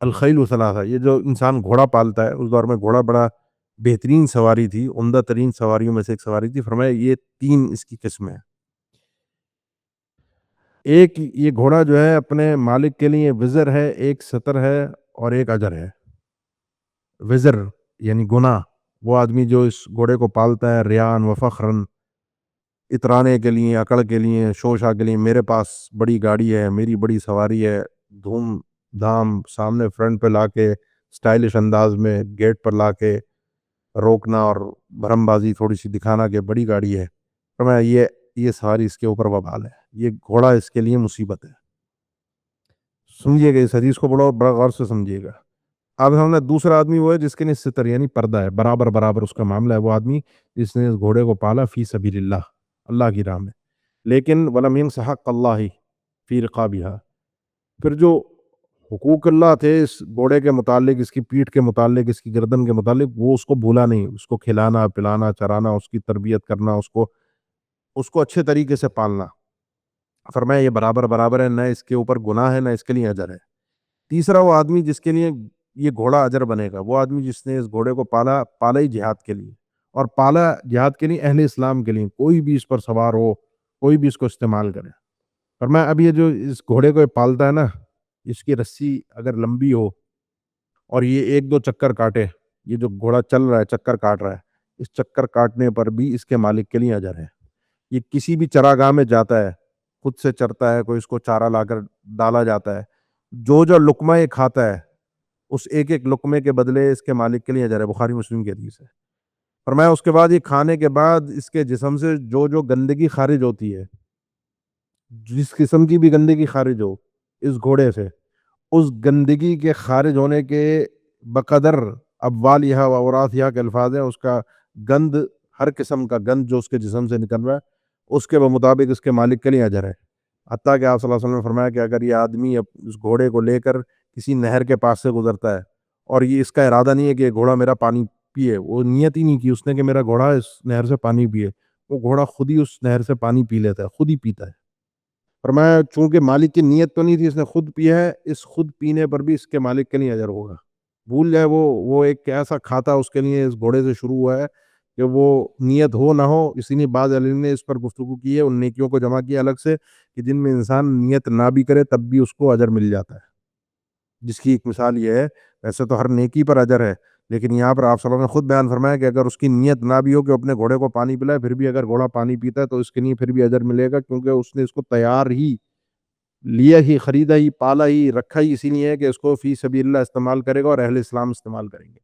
الخیل ثلاثہ، یہ جو انسان گھوڑا پالتا ہے، اس دور میں گھوڑا بڑا بہترین سواری تھی، عمدہ ترین سواریوں میں سے ایک سواری تھی۔ فرمایا یہ 3 اس کی قسمیں ہیں۔ ایک یہ گھوڑا جو ہے اپنے مالک کے لیے وزر ہے، ایک ستر ہے اور ایک اجر ہے۔ وزر یعنی گناہ، وہ آدمی جو اس گھوڑے کو پالتا ہے ریان و فخرن، اترانے کے لیے، اکڑ کے لیے، شوشا کے لیے، میرے پاس بڑی گاڑی ہے، میری بڑی سواری ہے، دھوم دھام سامنے فرنٹ پہ لا کے سٹائلش انداز میں گیٹ پر لا کے روکنا اور بھرم بازی تھوڑی سی دکھانا کہ بڑی گاڑی ہے، فرمایا یہ سواری اس کے اوپر وبال ہے، یہ گھوڑا اس کے لیے مصیبت ہے۔ سمجھیے گا اس حدیث کو بڑا غور سے سمجھیے گا۔ اب ہم نے دوسرا آدمی وہ ہے جس کے لیے ستر یعنی پردہ ہے، برابر اس کا معاملہ ہے، وہ آدمی جس نے اس گھوڑے کو پالا فی سبیل اللہ، اللہ کی راہ میں، لیکن ولم ینس حق اللہ فی رقابہا، پھر جو حقوق اللہ تھے اس گھوڑے کے متعلق، اس کی پیٹھ کے متعلق، اس کی گردن کے متعلق، وہ اس کو بھولا نہیں، اس کو کھلانا پلانا چرانا، اس کی تربیت کرنا، اس کو اچھے طریقے سے پالنا۔ فرمایا یہ برابر ہے، نہ اس کے اوپر گناہ ہے نہ اس کے لیے اجر ہے۔ تیسرا وہ آدمی جس کے لیے یہ گھوڑا اجر بنے گا، وہ آدمی جس نے اس گھوڑے کو پالا ہی جہاد کے لیے، اور پالا جہاد کے لیے اہل اسلام کے لیے، کوئی بھی اس پر سوار ہو، کوئی بھی اس کو استعمال کرے۔ فرمایا اب یہ جو اس گھوڑے کو پالتا ہے نا، اس کی رسی اگر لمبی ہو اور یہ 1-2 چکر کاٹے، یہ جو گھوڑا چل رہا ہے چکر کاٹ رہا ہے، اس چکر کاٹنے پر بھی اس کے مالک کے لیے اجر ہے۔ یہ کسی بھی چراگاہ میں جاتا ہے، خود سے چرتا ہے، کوئی اس کو چارہ لا کر ڈالا جاتا ہے، جو لقمہ یہ کھاتا ہے اس ایک لقمے کے بدلے اس کے مالک کے لیے اجر ہے۔ بخاری مسلم کی حدیث ہے۔ فرمایا اس کے بعد یہ کھانے کے بعد اس کے جسم سے جو گندگی خارج ہوتی ہے، جس قسم کی بھی گندگی خارج ہو اس گھوڑے سے، اس گندگی کے خارج ہونے کے بقدر ابوالیہ و اوراثیہ کے الفاظ ہیں، اس کا گند، ہر قسم کا گند جو اس کے جسم سے نکل رہا ہے، اس کے مطابق اس کے مالک کے لیے اجر ہے۔ حتیٰ کہ آپ صلی اللہ علیہ وسلم نے فرمایا کہ اگر یہ آدمی اس گھوڑے کو لے کر کسی نہر کے پاس سے گزرتا ہے اور یہ اس کا ارادہ نہیں ہے کہ یہ گھوڑا میرا پانی پیے، وہ نیت ہی نہیں کی اس نے کہ میرا گھوڑا اس نہر سے پانی پیے، وہ گھوڑا خود ہی اس نہر سے پانی پی لیتا ہے، خود ہی پیتا ہے۔ فرمایا چونکہ مالک کی نیت تو نہیں تھی، اس نے خود پیا ہے، اس خود پینے پر بھی اس کے مالک کے لیے اجر ہوگا۔ بھول جائے وہ ایک ایسا کھاتا اس کے لیے اس گھوڑے سے شروع ہوا ہے کہ وہ نیت ہو نہ ہو، اسی لیے بعض علم نے اس پر گفتگو کی ہے، ان نیکیوں کو جمع کیا الگ سے کہ جن میں انسان نیت نہ بھی کرے تب بھی اس کو اجر مل جاتا ہے، جس کی ایک مثال یہ ہے۔ ویسے تو ہر نیکی پر اجر ہے، لیکن یہاں پر آپ صلی اللہ علیہ وسلم نے خود بیان فرمایا کہ اگر اس کی نیت نہ بھی ہو کہ اپنے گھوڑے کو پانی پلائے، پھر بھی اگر گھوڑا پانی پیتا ہے تو اس کے لیے پھر بھی اجر ملے گا، کیونکہ اس نے اس کو تیار ہی لیا ہی، خریدا ہی، پالا ہی، رکھا ہی اسی لیے ہے کہ اس کو فی سبیل اللہ استعمال کرے گا اور اہل اسلام استعمال کریں گے۔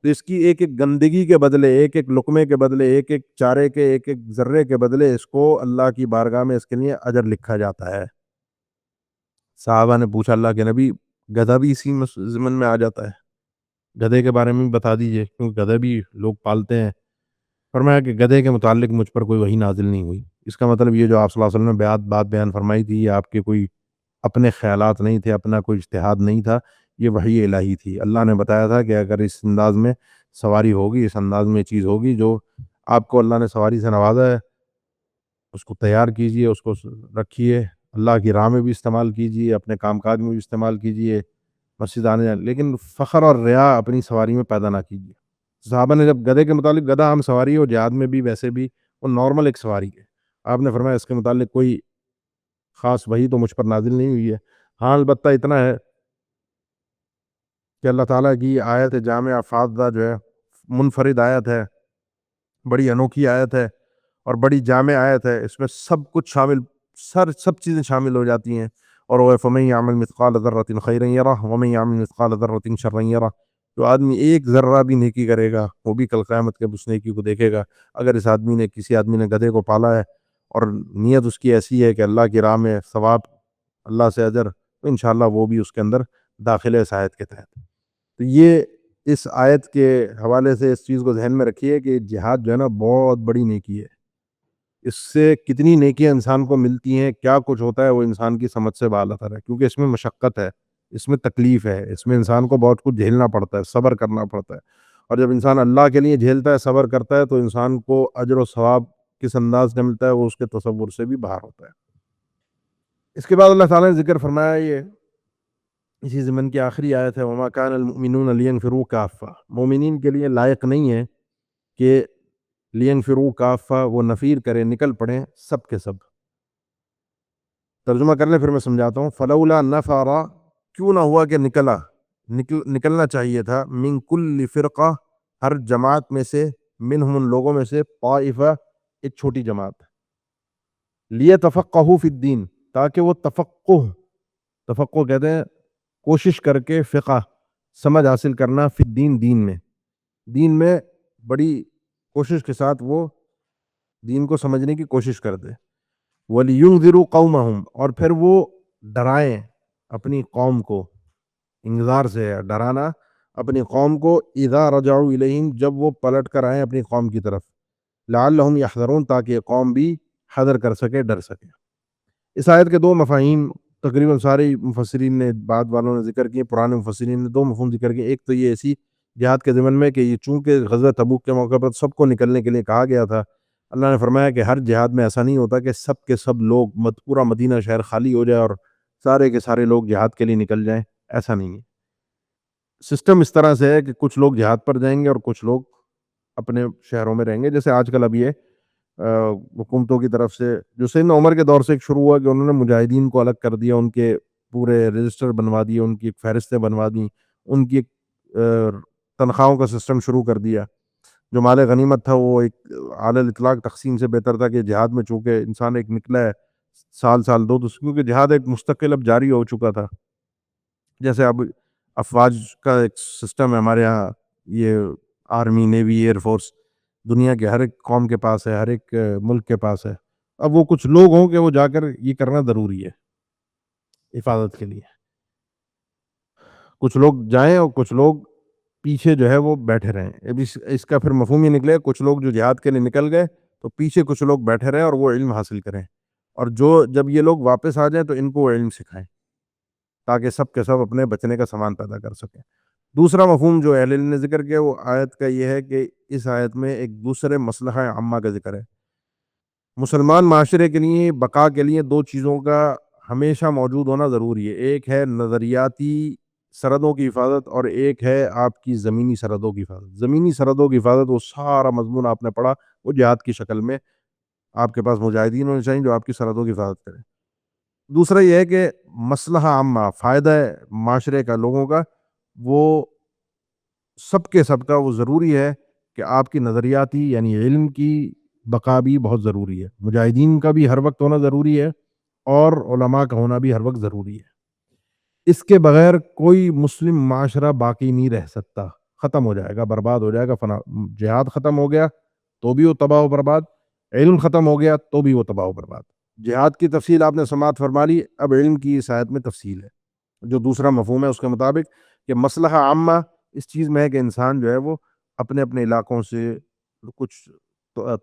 تو اس کی ایک گندگی کے بدلے، ایک لقمے کے بدلے، ایک چارے کے، ایک ذرے کے بدلے اس کو اللہ کی بارگاہ میں اس کے لیے اجر لکھا جاتا ہے۔ صحابہ نے پوچھا اللہ کے نبی گدھا بھی اسی ضمن میں آ جاتا ہے؟ گدھے کے بارے میں بھی بتا دیجئے، کیونکہ گدھے بھی لوگ پالتے ہیں۔ فرمایا کہ گدھے کے متعلق مجھ پر کوئی وحی نازل نہیں ہوئی۔ اس کا مطلب یہ جو آپ صلی اللہ علیہ وسلم نے بات بیان فرمائی تھی، یہ آپ کے کوئی اپنے خیالات نہیں تھے، اپنا کوئی اجتہاد نہیں تھا، یہ وحی الہی تھی۔ اللہ نے بتایا تھا کہ اگر اس انداز میں سواری ہوگی، اس انداز میں چیز ہوگی، جو آپ کو اللہ نے سواری سے نوازا ہے، اس کو تیار کیجئے، اس کو رکھیے، اللہ کی راہ میں بھی استعمال کیجئے، اپنے کام کاج میں بھی استعمال کیجئے، مسجد آنے جانے، لیکن فخر اور ریا اپنی سواری میں پیدا نہ کیجئے۔ صحابہ نے جب گدھے کے متعلق، گدھا عام سواری ہے، اور جہاد میں بھی ویسے بھی وہ نارمل ایک سواری ہے، آپ نے فرمایا اس کے متعلق کوئی خاص وحی تو مجھ پر نازل نہیں ہوئی ہے۔ ہاں البتہ اتنا ہے کہ اللہ تعالیٰ کی آیت جامعہ فاضلہ جو ہے منفرد آیت ہے، بڑی انوکھی آیت ہے اور بڑی جامع آیت ہے، اس میں سب کچھ شامل، سب چیزیں شامل ہو جاتی ہیں، اور وہ فَمَن يَعْمَلْ مِثْقَالَ ذَرَّةٍ خَيْرًا يَرَهُ وَمَن يَعْمَلْ مِثْقَالَ ذَرَّةٍ شَرًّا يَرَهُ۔ جو آدمی ایک ذرہ بھی نیکی کرے گا وہ بھی کل قیامت کے اس نیکی کو دیکھے گا۔ اگر کسی آدمی نے گدھے کو پالا ہے اور نیت اس کی ایسی ہے کہ اللہ کی راہ میں ثواب، اللہ سے اجر، تو انشاءاللہ وہ بھی اس کے اندر داخل ہے اس آیت کے تحت۔ تو یہ اس آیت کے حوالے سے اس چیز کو ذہن میں رکھیے کہ جہاد جو ہے نا بہت بڑی نیکی ہے، اس سے کتنی نیکیاں انسان کو ملتی ہیں، کیا کچھ ہوتا ہے، وہ انسان کی سمجھ سے بالا تر ہے، کیونکہ اس میں مشقت ہے، اس میں تکلیف ہے، اس میں انسان کو بہت کچھ جھیلنا پڑتا ہے، صبر کرنا پڑتا ہے، اور جب انسان اللہ کے لیے جھیلتا ہے، صبر کرتا ہے، تو انسان کو اجر و ثواب کس انداز کا ملتا ہے وہ اس کے تصور سے بھی باہر ہوتا ہے۔ اس کے بعد اللہ تعالیٰ نے ذکر فرمایا، یہ اسی ضمن کی آخری آیت ہے، وما کان المؤمنون لینفروا کافہ، مومنین کے لیے لائق نہیں ہے کہ لینفروا کافہ، وہ نفیر کریں، نکل پڑیں سب کے سب۔ ترجمہ کر لیں پھر میں سمجھاتا ہوں۔ فلولا نفر، کیوں نہ ہوا کہ نکلنا چاہیے تھا، من کل فرقہ، ہر جماعت میں سے، منہم، ان لوگوں میں سے، طائفہ، ایک چھوٹی جماعت، لیتفقہوا فی الدین، تاکہ وہ تفقہ کہتے ہیں کوشش کر کے، فقہ سمجھ حاصل کرنا، فی الدین، دین میں بڑی کوشش کے ساتھ وہ دین کو سمجھنے کی کوشش کرتے۔ وَلِيُنذِرُوا قَوْمَهُمْ، اور پھر وہ ڈرائیں اپنی قوم کو، انذار سے ہے ڈرانا، اپنی قوم کو، اذا رجعوا الیہم، جب وہ پلٹ کر آئیں اپنی قوم کی طرف، لعلہم یحذرون، تاکہ یہ قوم بھی حذر کر سکے، ڈر سکے۔ اس آیت کے دو مفاہیم تقریباً سارے مفسرین نے، بعد والوں نے ذکر کیے، پرانے مفسرین نے دو مفہوم ذکر کیے۔ ایک تو یہ ایسی جہاد کے ضمن میں کہ یہ چونکہ غزوہ تبوک کے موقع پر سب کو نکلنے کے لیے کہا گیا تھا، اللہ نے فرمایا کہ ہر جہاد میں ایسا نہیں ہوتا کہ سب کے سب لوگ، پورا مدینہ شہر خالی ہو جائے اور سارے کے سارے لوگ جہاد کے لیے نکل جائیں، ایسا نہیں ہے۔ سسٹم اس طرح سے ہے کہ کچھ لوگ جہاد پر جائیں گے اور کچھ لوگ اپنے شہروں میں رہیں گے، جیسے آج کل اب یہ حکومتوں کی طرف سے جو سیدنا عمر کے دور سے ایک شروع ہوا کہ انہوں نے مجاہدین کو الگ کر دیا، ان کے پورے رجسٹر بنوا دیے، ان کی ایک فہرستیں بنوا دیں، ان کی ایک تنخواہوں کا سسٹم شروع کر دیا۔ جو مال غنیمت تھا وہ ایک علی الاطلاق تقسیم سے بہتر تھا کہ جہاد میں چونکہ انسان ایک نکلا ہے سال دو، تو کیونکہ جہاد ایک مستقل اب جاری ہو چکا تھا، جیسے اب افواج کا ایک سسٹم ہے ہمارے ہاں، یہ آرمی، نیوی، ایئر فورس دنیا کے ہر ایک قوم کے پاس ہے، ہر ایک ملک کے پاس ہے۔ اب وہ کچھ لوگ ہوں کہ وہ جا کر یہ کرنا ضروری ہے حفاظت کے لیے، کچھ لوگ جائیں اور کچھ لوگ پیچھے جو ہے وہ بیٹھے رہیں۔ اب اس کا پھر مفہوم یہ نکلے، کچھ لوگ جو جہاد کے لیے نکل گئے تو پیچھے کچھ لوگ بیٹھے رہیں اور وہ علم حاصل کریں، اور جب یہ لوگ واپس آ جائیں تو ان کو وہ علم سکھائیں، تاکہ سب کے سب اپنے بچنے کا سامان پیدا کر سکیں۔ دوسرا مفہوم جو اہل علم نے ذکر کیا وہ آیت کا یہ ہے کہ اس آیت میں ایک دوسرے مصلحہ عامہ کا ذکر ہے۔ مسلمان معاشرے کے لیے بقا کے لیے دو چیزوں کا ہمیشہ موجود ہونا ضروری ہے، ایک ہے نظریاتی سرحدوں کی حفاظت، اور ایک ہے آپ کی زمینی سرحدوں کی حفاظت۔ زمینی سرحدوں کی حفاظت، وہ سارا مضمون آپ نے پڑھا، وہ جہاد کی شکل میں آپ کے پاس مجاہدین ہونے چاہیے جو آپ کی سرحدوں کی حفاظت کریں۔ دوسرا یہ ہے کہ مصلحہ عامہ، فائدہ ہے معاشرے کا، لوگوں کا، وہ سب کے سب کا وہ ضروری ہے کہ آپ کی نظریاتی یعنی علم کی بقا بھی بہت ضروری ہے، مجاہدین کا بھی ہر وقت ہونا ضروری ہے، اور علماء کا ہونا بھی ہر وقت ضروری ہے۔ اس کے بغیر کوئی مسلم معاشرہ باقی نہیں رہ سکتا، ختم ہو جائے گا، برباد ہو جائے گا، جہاد ختم ہو گیا تو بھی وہ تباہ و برباد، علم ختم ہو گیا تو بھی وہ تباہ و برباد۔ جہاد کی تفصیل آپ نے سماعت فرما لی، اب علم کی اس آیت میں تفصیل ہے، جو دوسرا مفہوم ہے اس کے مطابق کہ مصلحہ عامہ اس چیز میں ہے کہ انسان جو ہے وہ اپنے اپنے علاقوں سے کچھ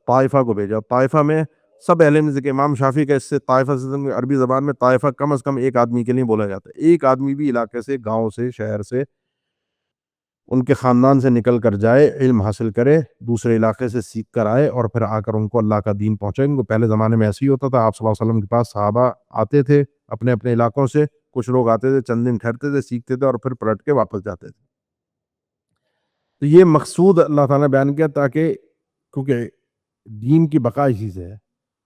طائفہ کو بھیجا۔ طائفہ میں سب اہل علم ذکر، امام شافعی کا اس سے طائفہ سے عربی زبان میں طائفہ کم از کم ایک آدمی کے لیے بولا جاتا ہے، ایک آدمی بھی علاقے سے، گاؤں سے، شہر سے، ان کے خاندان سے نکل کر جائے، علم حاصل کرے، دوسرے علاقے سے سیکھ کر آئے، اور پھر آ کر ان کو اللہ کا دین پہنچائے۔ ان کو پہلے زمانے میں ایسے ہی ہوتا تھا، آپ صلی اللہ علیہ وسلم کے پاس صحابہ آتے تھے اپنے اپنے علاقوں سے، کچھ لوگ آتے تھے، چند دن ٹھہرتے تھے، سیکھتے تھے، اور پھر پلٹ کے واپس جاتے تھے۔ تو یہ مقصود اللہ تعالیٰ نے بیان کیا، تاکہ کیونکہ دین کی بقا اسی سے ہے،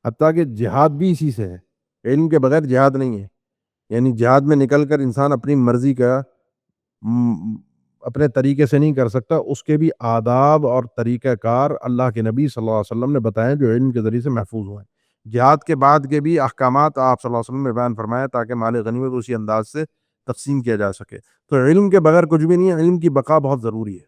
حتیٰ کہ جہاد بھی اسی سے ہے، علم کے بغیر جہاد نہیں ہے، یعنی جہاد میں نکل کر انسان اپنی مرضی کا اپنے طریقے سے نہیں کر سکتا، اس کے بھی آداب اور طریقہ کار اللہ کے نبی صلی اللہ علیہ وسلم نے بتائے جو علم کے ذریعے سے محفوظ ہوئے ہیں۔ جہاد کے بعد کے بھی احکامات آپ صلی اللہ علیہ وسلم نے بیان فرمایا تاکہ مال غنیمت اسی انداز سے تقسیم کیا جا سکے۔ تو علم کے بغیر کچھ بھی نہیں ہے، علم کی بقا بہت ضروری ہے،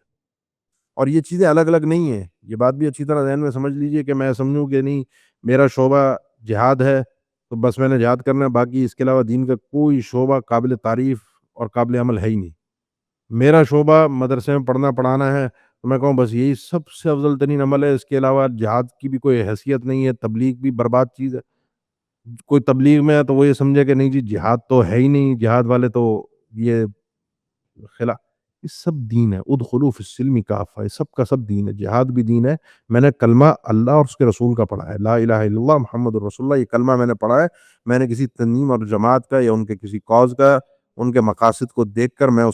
اور یہ چیزیں الگ الگ نہیں ہیں، یہ بات بھی اچھی طرح ذہن میں سمجھ لیجئے کہ میں سمجھوں کہ نہیں میرا شعبہ جہاد ہے تو بس میں نے جہاد کرنا ہے، باقی اس کے علاوہ دین کا کوئی شعبہ قابل تعریف اور قابل عمل ہے ہی نہیں۔ میرا شعبہ مدرسے میں پڑھنا پڑھانا ہے، تو میں کہوں بس یہی سب سے افضل ترین عمل ہے، اس کے علاوہ جہاد کی بھی کوئی حیثیت نہیں ہے، تبلیغ بھی برباد چیز ہے۔ کوئی تبلیغ میں ہے تو وہ یہ سمجھے کہ نہیں جی جہاد تو ہے ہی نہیں، جہاد والے تو یہ خلا، یہ سب دین ہے۔ ادخلوا فی السلم کافہ، یہ سب کا سب دین ہے، جہاد بھی دین ہے۔ میں نے کلمہ اللہ اور اس کے رسول کا پڑھا ہے، لا الہ الا اللہ محمد رسول اللہ، یہ کلمہ میں نے پڑھا ہے۔ میں نے کسی تنظیم اور جماعت کا یا ان کے کسی کاز کا، ان کے مقاصد کو دیکھ کر میں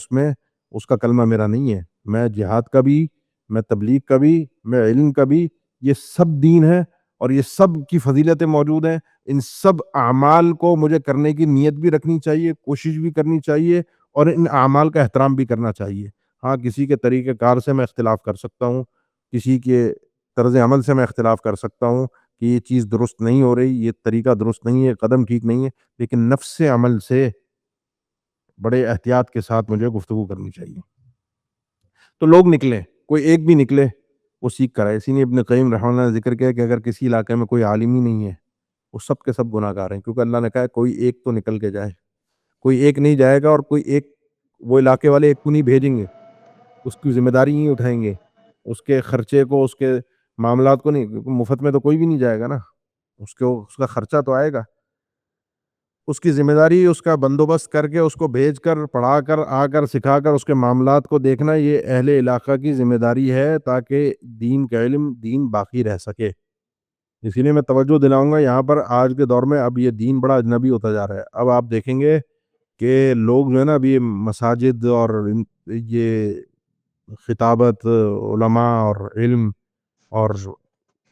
اس کا کلمہ میرا نہیں ہے۔ میں جہاد کا بھی، میں تبلیغ کا بھی، میں علم کا بھی، یہ سب دین ہے اور یہ سب کی فضیلتیں موجود ہیں۔ ان سب اعمال کو مجھے کرنے کی نیت بھی رکھنی چاہیے، کوشش بھی کرنی چاہیے، اور ان اعمال کا احترام بھی کرنا چاہیے۔ ہاں کسی کے طریقہ کار سے میں اختلاف کر سکتا ہوں، کسی کے طرز عمل سے میں اختلاف کر سکتا ہوں کہ یہ چیز درست نہیں ہو رہی، یہ طریقہ درست نہیں ہے، قدم ٹھیک نہیں ہے، لیکن نفس عمل سے بڑے احتیاط کے ساتھ مجھے گفتگو کرنی چاہیے۔ تو لوگ نکلیں، کوئی ایک بھی نکلے وہ سیکھ کر آئے۔ اسی نے ابن قیم رحمہ اللہ نے ذکر کیا کہ اگر کسی علاقے میں کوئی عالم ہی نہیں ہے، وہ سب کے سب گناہ گار ہیں، کیونکہ اللہ نے کہا ہے کوئی ایک تو نکل کے جائے۔ کوئی ایک نہیں جائے گا اور کوئی ایک، وہ علاقے والے ایک کو نہیں بھیجیں گے، اس کی ذمہ داری نہیں اٹھائیں گے، اس کے خرچے کو، اس کے معاملات کو نہیں، کیونکہ مفت میں تو کوئی بھی نہیں جائے گا نا، اس کا خرچہ تو آئے گا، اس کی ذمہ داری اس کا بندوبست کر کے، اس کو بھیج کر، پڑھا کر، آ کر سکھا کر اس کے معاملات کو دیکھنا، یہ اہل علاقہ کی ذمہ داری ہے، تاکہ دین کا علم، دین باقی رہ سکے۔ اسی لیے میں توجہ دلاؤں گا یہاں پر، آج کے دور میں اب یہ دین بڑا اجنبی ہوتا جا رہا ہے۔ اب آپ دیکھیں گے کہ لوگ جو ہے نا، اب یہ مساجد اور یہ خطابت، علماء اور علم اور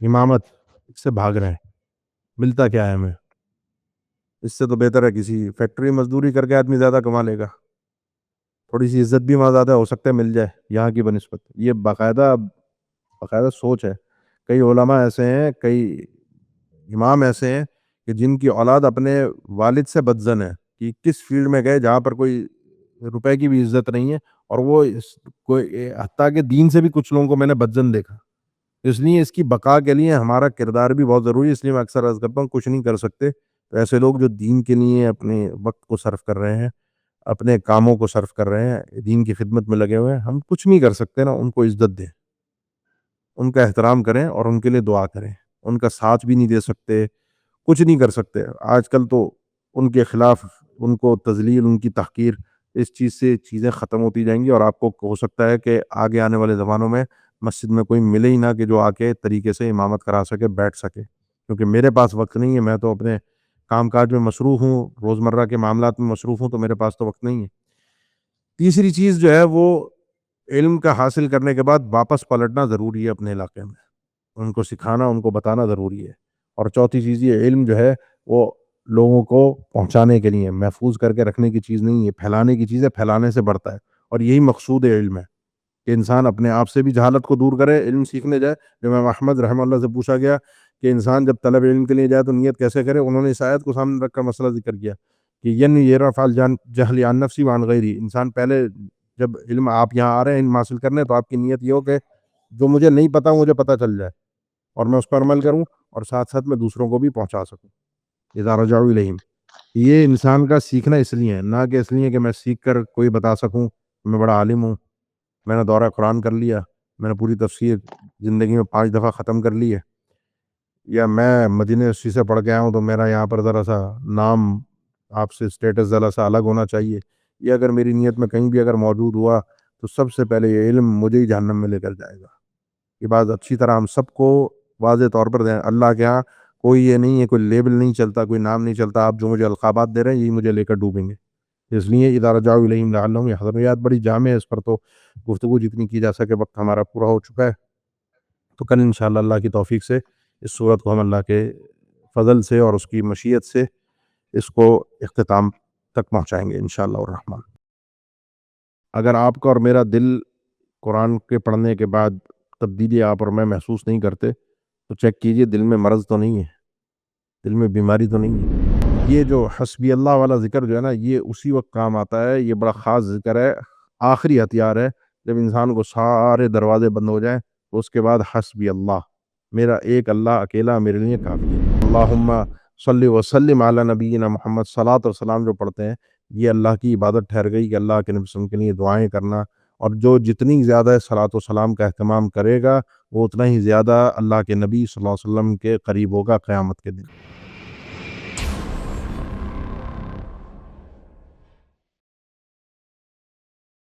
امامت، اس سے بھاگ رہے ہیں۔ ملتا کیا ہے ہمیں؟ اس سے تو بہتر ہے کسی فیکٹری مزدوری کر کے آدمی زیادہ کما لے گا، تھوڑی سی عزت بھی وہاں زیادہ ہو سکتا ہے مل جائے یہاں کی بنسبت۔ یہ باقاعدہ سوچ ہے۔ کئی علماء ایسے ہیں، کئی امام ایسے ہیں کہ جن کی اولاد اپنے والد سے بدزن ہے، کہ کس فیلڈ میں گئے جہاں پر کوئی روپے کی بھی عزت نہیں ہے، اور وہ کوئی حتیٰ کہ دین سے بھی کچھ لوگوں کو میں نے بدزن دیکھا۔ اس لیے اس کی بقا کے لیے ہمارا کردار بھی بہت ضروری ہے۔ اس لیے میں اکثر عرض کرتا ہوں کچھ نہیں کر سکتے تو ایسے لوگ جو دین کے لیے اپنے وقت کو صرف کر رہے ہیں، اپنے کاموں کو صرف کر رہے ہیں، دین کی خدمت میں لگے ہوئے ہیں، ہم کچھ نہیں کر سکتے نا، ان کو عزت دیں، ان کا احترام کریں اور ان کے لیے دعا کریں۔ ان کا ساتھ بھی نہیں دے سکتے، کچھ نہیں کر سکتے۔ آج کل تو ان کے خلاف، ان کو تذلیل، ان کی تحقیر، اس چیز سے چیزیں ختم ہوتی جائیں گی، اور آپ کو ہو سکتا ہے کہ آگے آنے والے زمانوں میں مسجد میں کوئی ملے ہی نہ کہ جو آ کے طریقے سے امامت کرا سکے، بیٹھ سکے، کیونکہ میرے پاس وقت نہیں ہے، میں تو اپنے کام کاج میں مصروف ہوں، روزمرہ کے معاملات میں مصروف ہوں، تو میرے پاس تو وقت نہیں ہے۔ تیسری چیز جو ہے وہ علم کا حاصل کرنے کے بعد واپس پلٹنا ضروری ہے اپنے علاقے میں، ان کو سکھانا، ان کو بتانا ضروری ہے۔ اور چوتھی چیز یہ علم جو ہے وہ لوگوں کو پہنچانے کے لیے، محفوظ کر کے رکھنے کی چیز نہیں ہے، پھیلانے کی چیز ہے، پھیلانے سے بڑھتا ہے، اور یہی مقصود ہے علم ہے کہ انسان اپنے آپ سے بھی جہالت کو دور کرے، علم سیکھنے جائے۔ جو امام احمد رحمہ اللہ سے پوچھا گیا کہ انسان جب طلب علم کے لیے جائے تو نیت کیسے کرے، انہوں نے اس آیت کو سامنے رکھ کر مسئلہ ذکر کیا کہ یہ رفع الجہل عن نفسی وعن غیری، انسان پہلے جب علم آپ یہاں آ رہے ہیں علم حاصل کرنے، تو آپ کی نیت یہ ہو کہ جو مجھے نہیں پتا مجھے پتہ چل جائے اور میں اس پر عمل کروں، اور ساتھ ساتھ میں دوسروں کو بھی پہنچا سکوں۔ اذا رجعوا الیہم، یہ انسان کا سیکھنا اس لیے ہے، نہ کہ اس لیے کہ میں سیکھ کر کوئی بتا سکوں میں بڑا عالم ہوں، میں نے دورہ قرآن کر لیا، میں نے پوری تفسیر زندگی میں 5 دفعہ ختم کر لی ہے، یا میں مدینہ یونیورسٹی سے پڑھ کے آیا ہوں تو میرا یہاں پر ذرا سا نام آپ سے اسٹیٹس ذرا سا الگ ہونا چاہیے۔ یہ اگر میری نیت میں کہیں بھی اگر موجود ہوا تو سب سے پہلے یہ علم مجھے ہی جہنم میں لے کر جائے گا۔ یہ بات اچھی طرح ہم سب کو واضح طور پر دیں۔ اللہ کے ہاں کوئی یہ نہیں ہے، کوئی لیبل نہیں چلتا، کوئی نام نہیں چلتا، آپ جو مجھے القابات دے رہے ہیں یہی مجھے لے کر ڈوبیں گے۔ اس لیے اذا رجعوا الیہم لعلہم یحذرون، یہ بڑی جامع ہے، اس پر تو گفتگو جتنی کی جا سکے، وقت ہمارا پورا ہو چکا ہے۔ تو کل انشاءاللہ اللہ کی توفیق سے اس صورت کو ہم اللہ کے فضل سے اور اس کی مشیت سے اس کو اختتام تک پہنچائیں گے انشاءاللہ الرحمن۔ اگر آپ کا اور میرا دل قرآن کے پڑھنے کے بعد تبدیلی آپ اور میں محسوس نہیں کرتے تو چیک کیجئے دل میں مرض تو نہیں ہے، دل میں بیماری تو نہیں ہے۔ یہ جو حسبی اللہ والا ذکر جو ہے نا، یہ اسی وقت کام آتا ہے، یہ بڑا خاص ذکر ہے، آخری ہتھیار ہے، جب انسان کو سارے دروازے بند ہو جائیں تو اس کے بعد حسبی اللہ، میرا ایک اللہ اکیلا میرے لیے کافی ہے۔ اللہم صلی وسلم علی نبینا محمد، صلاۃ اور سلام جو پڑھتے ہیں یہ اللہ کی عبادت ٹھہر گئی کہ اللہ کے نبی صلی اللہ علیہ وسلم کے لیے دعائیں کرنا اور جو جتنی زیادہ صلاۃ و سلام کا اہتمام کرے گا وہ اتنا ہی زیادہ اللہ کے نبی صلی اللہ علیہ وسلم کے قریب ہوگا قیامت کے دن۔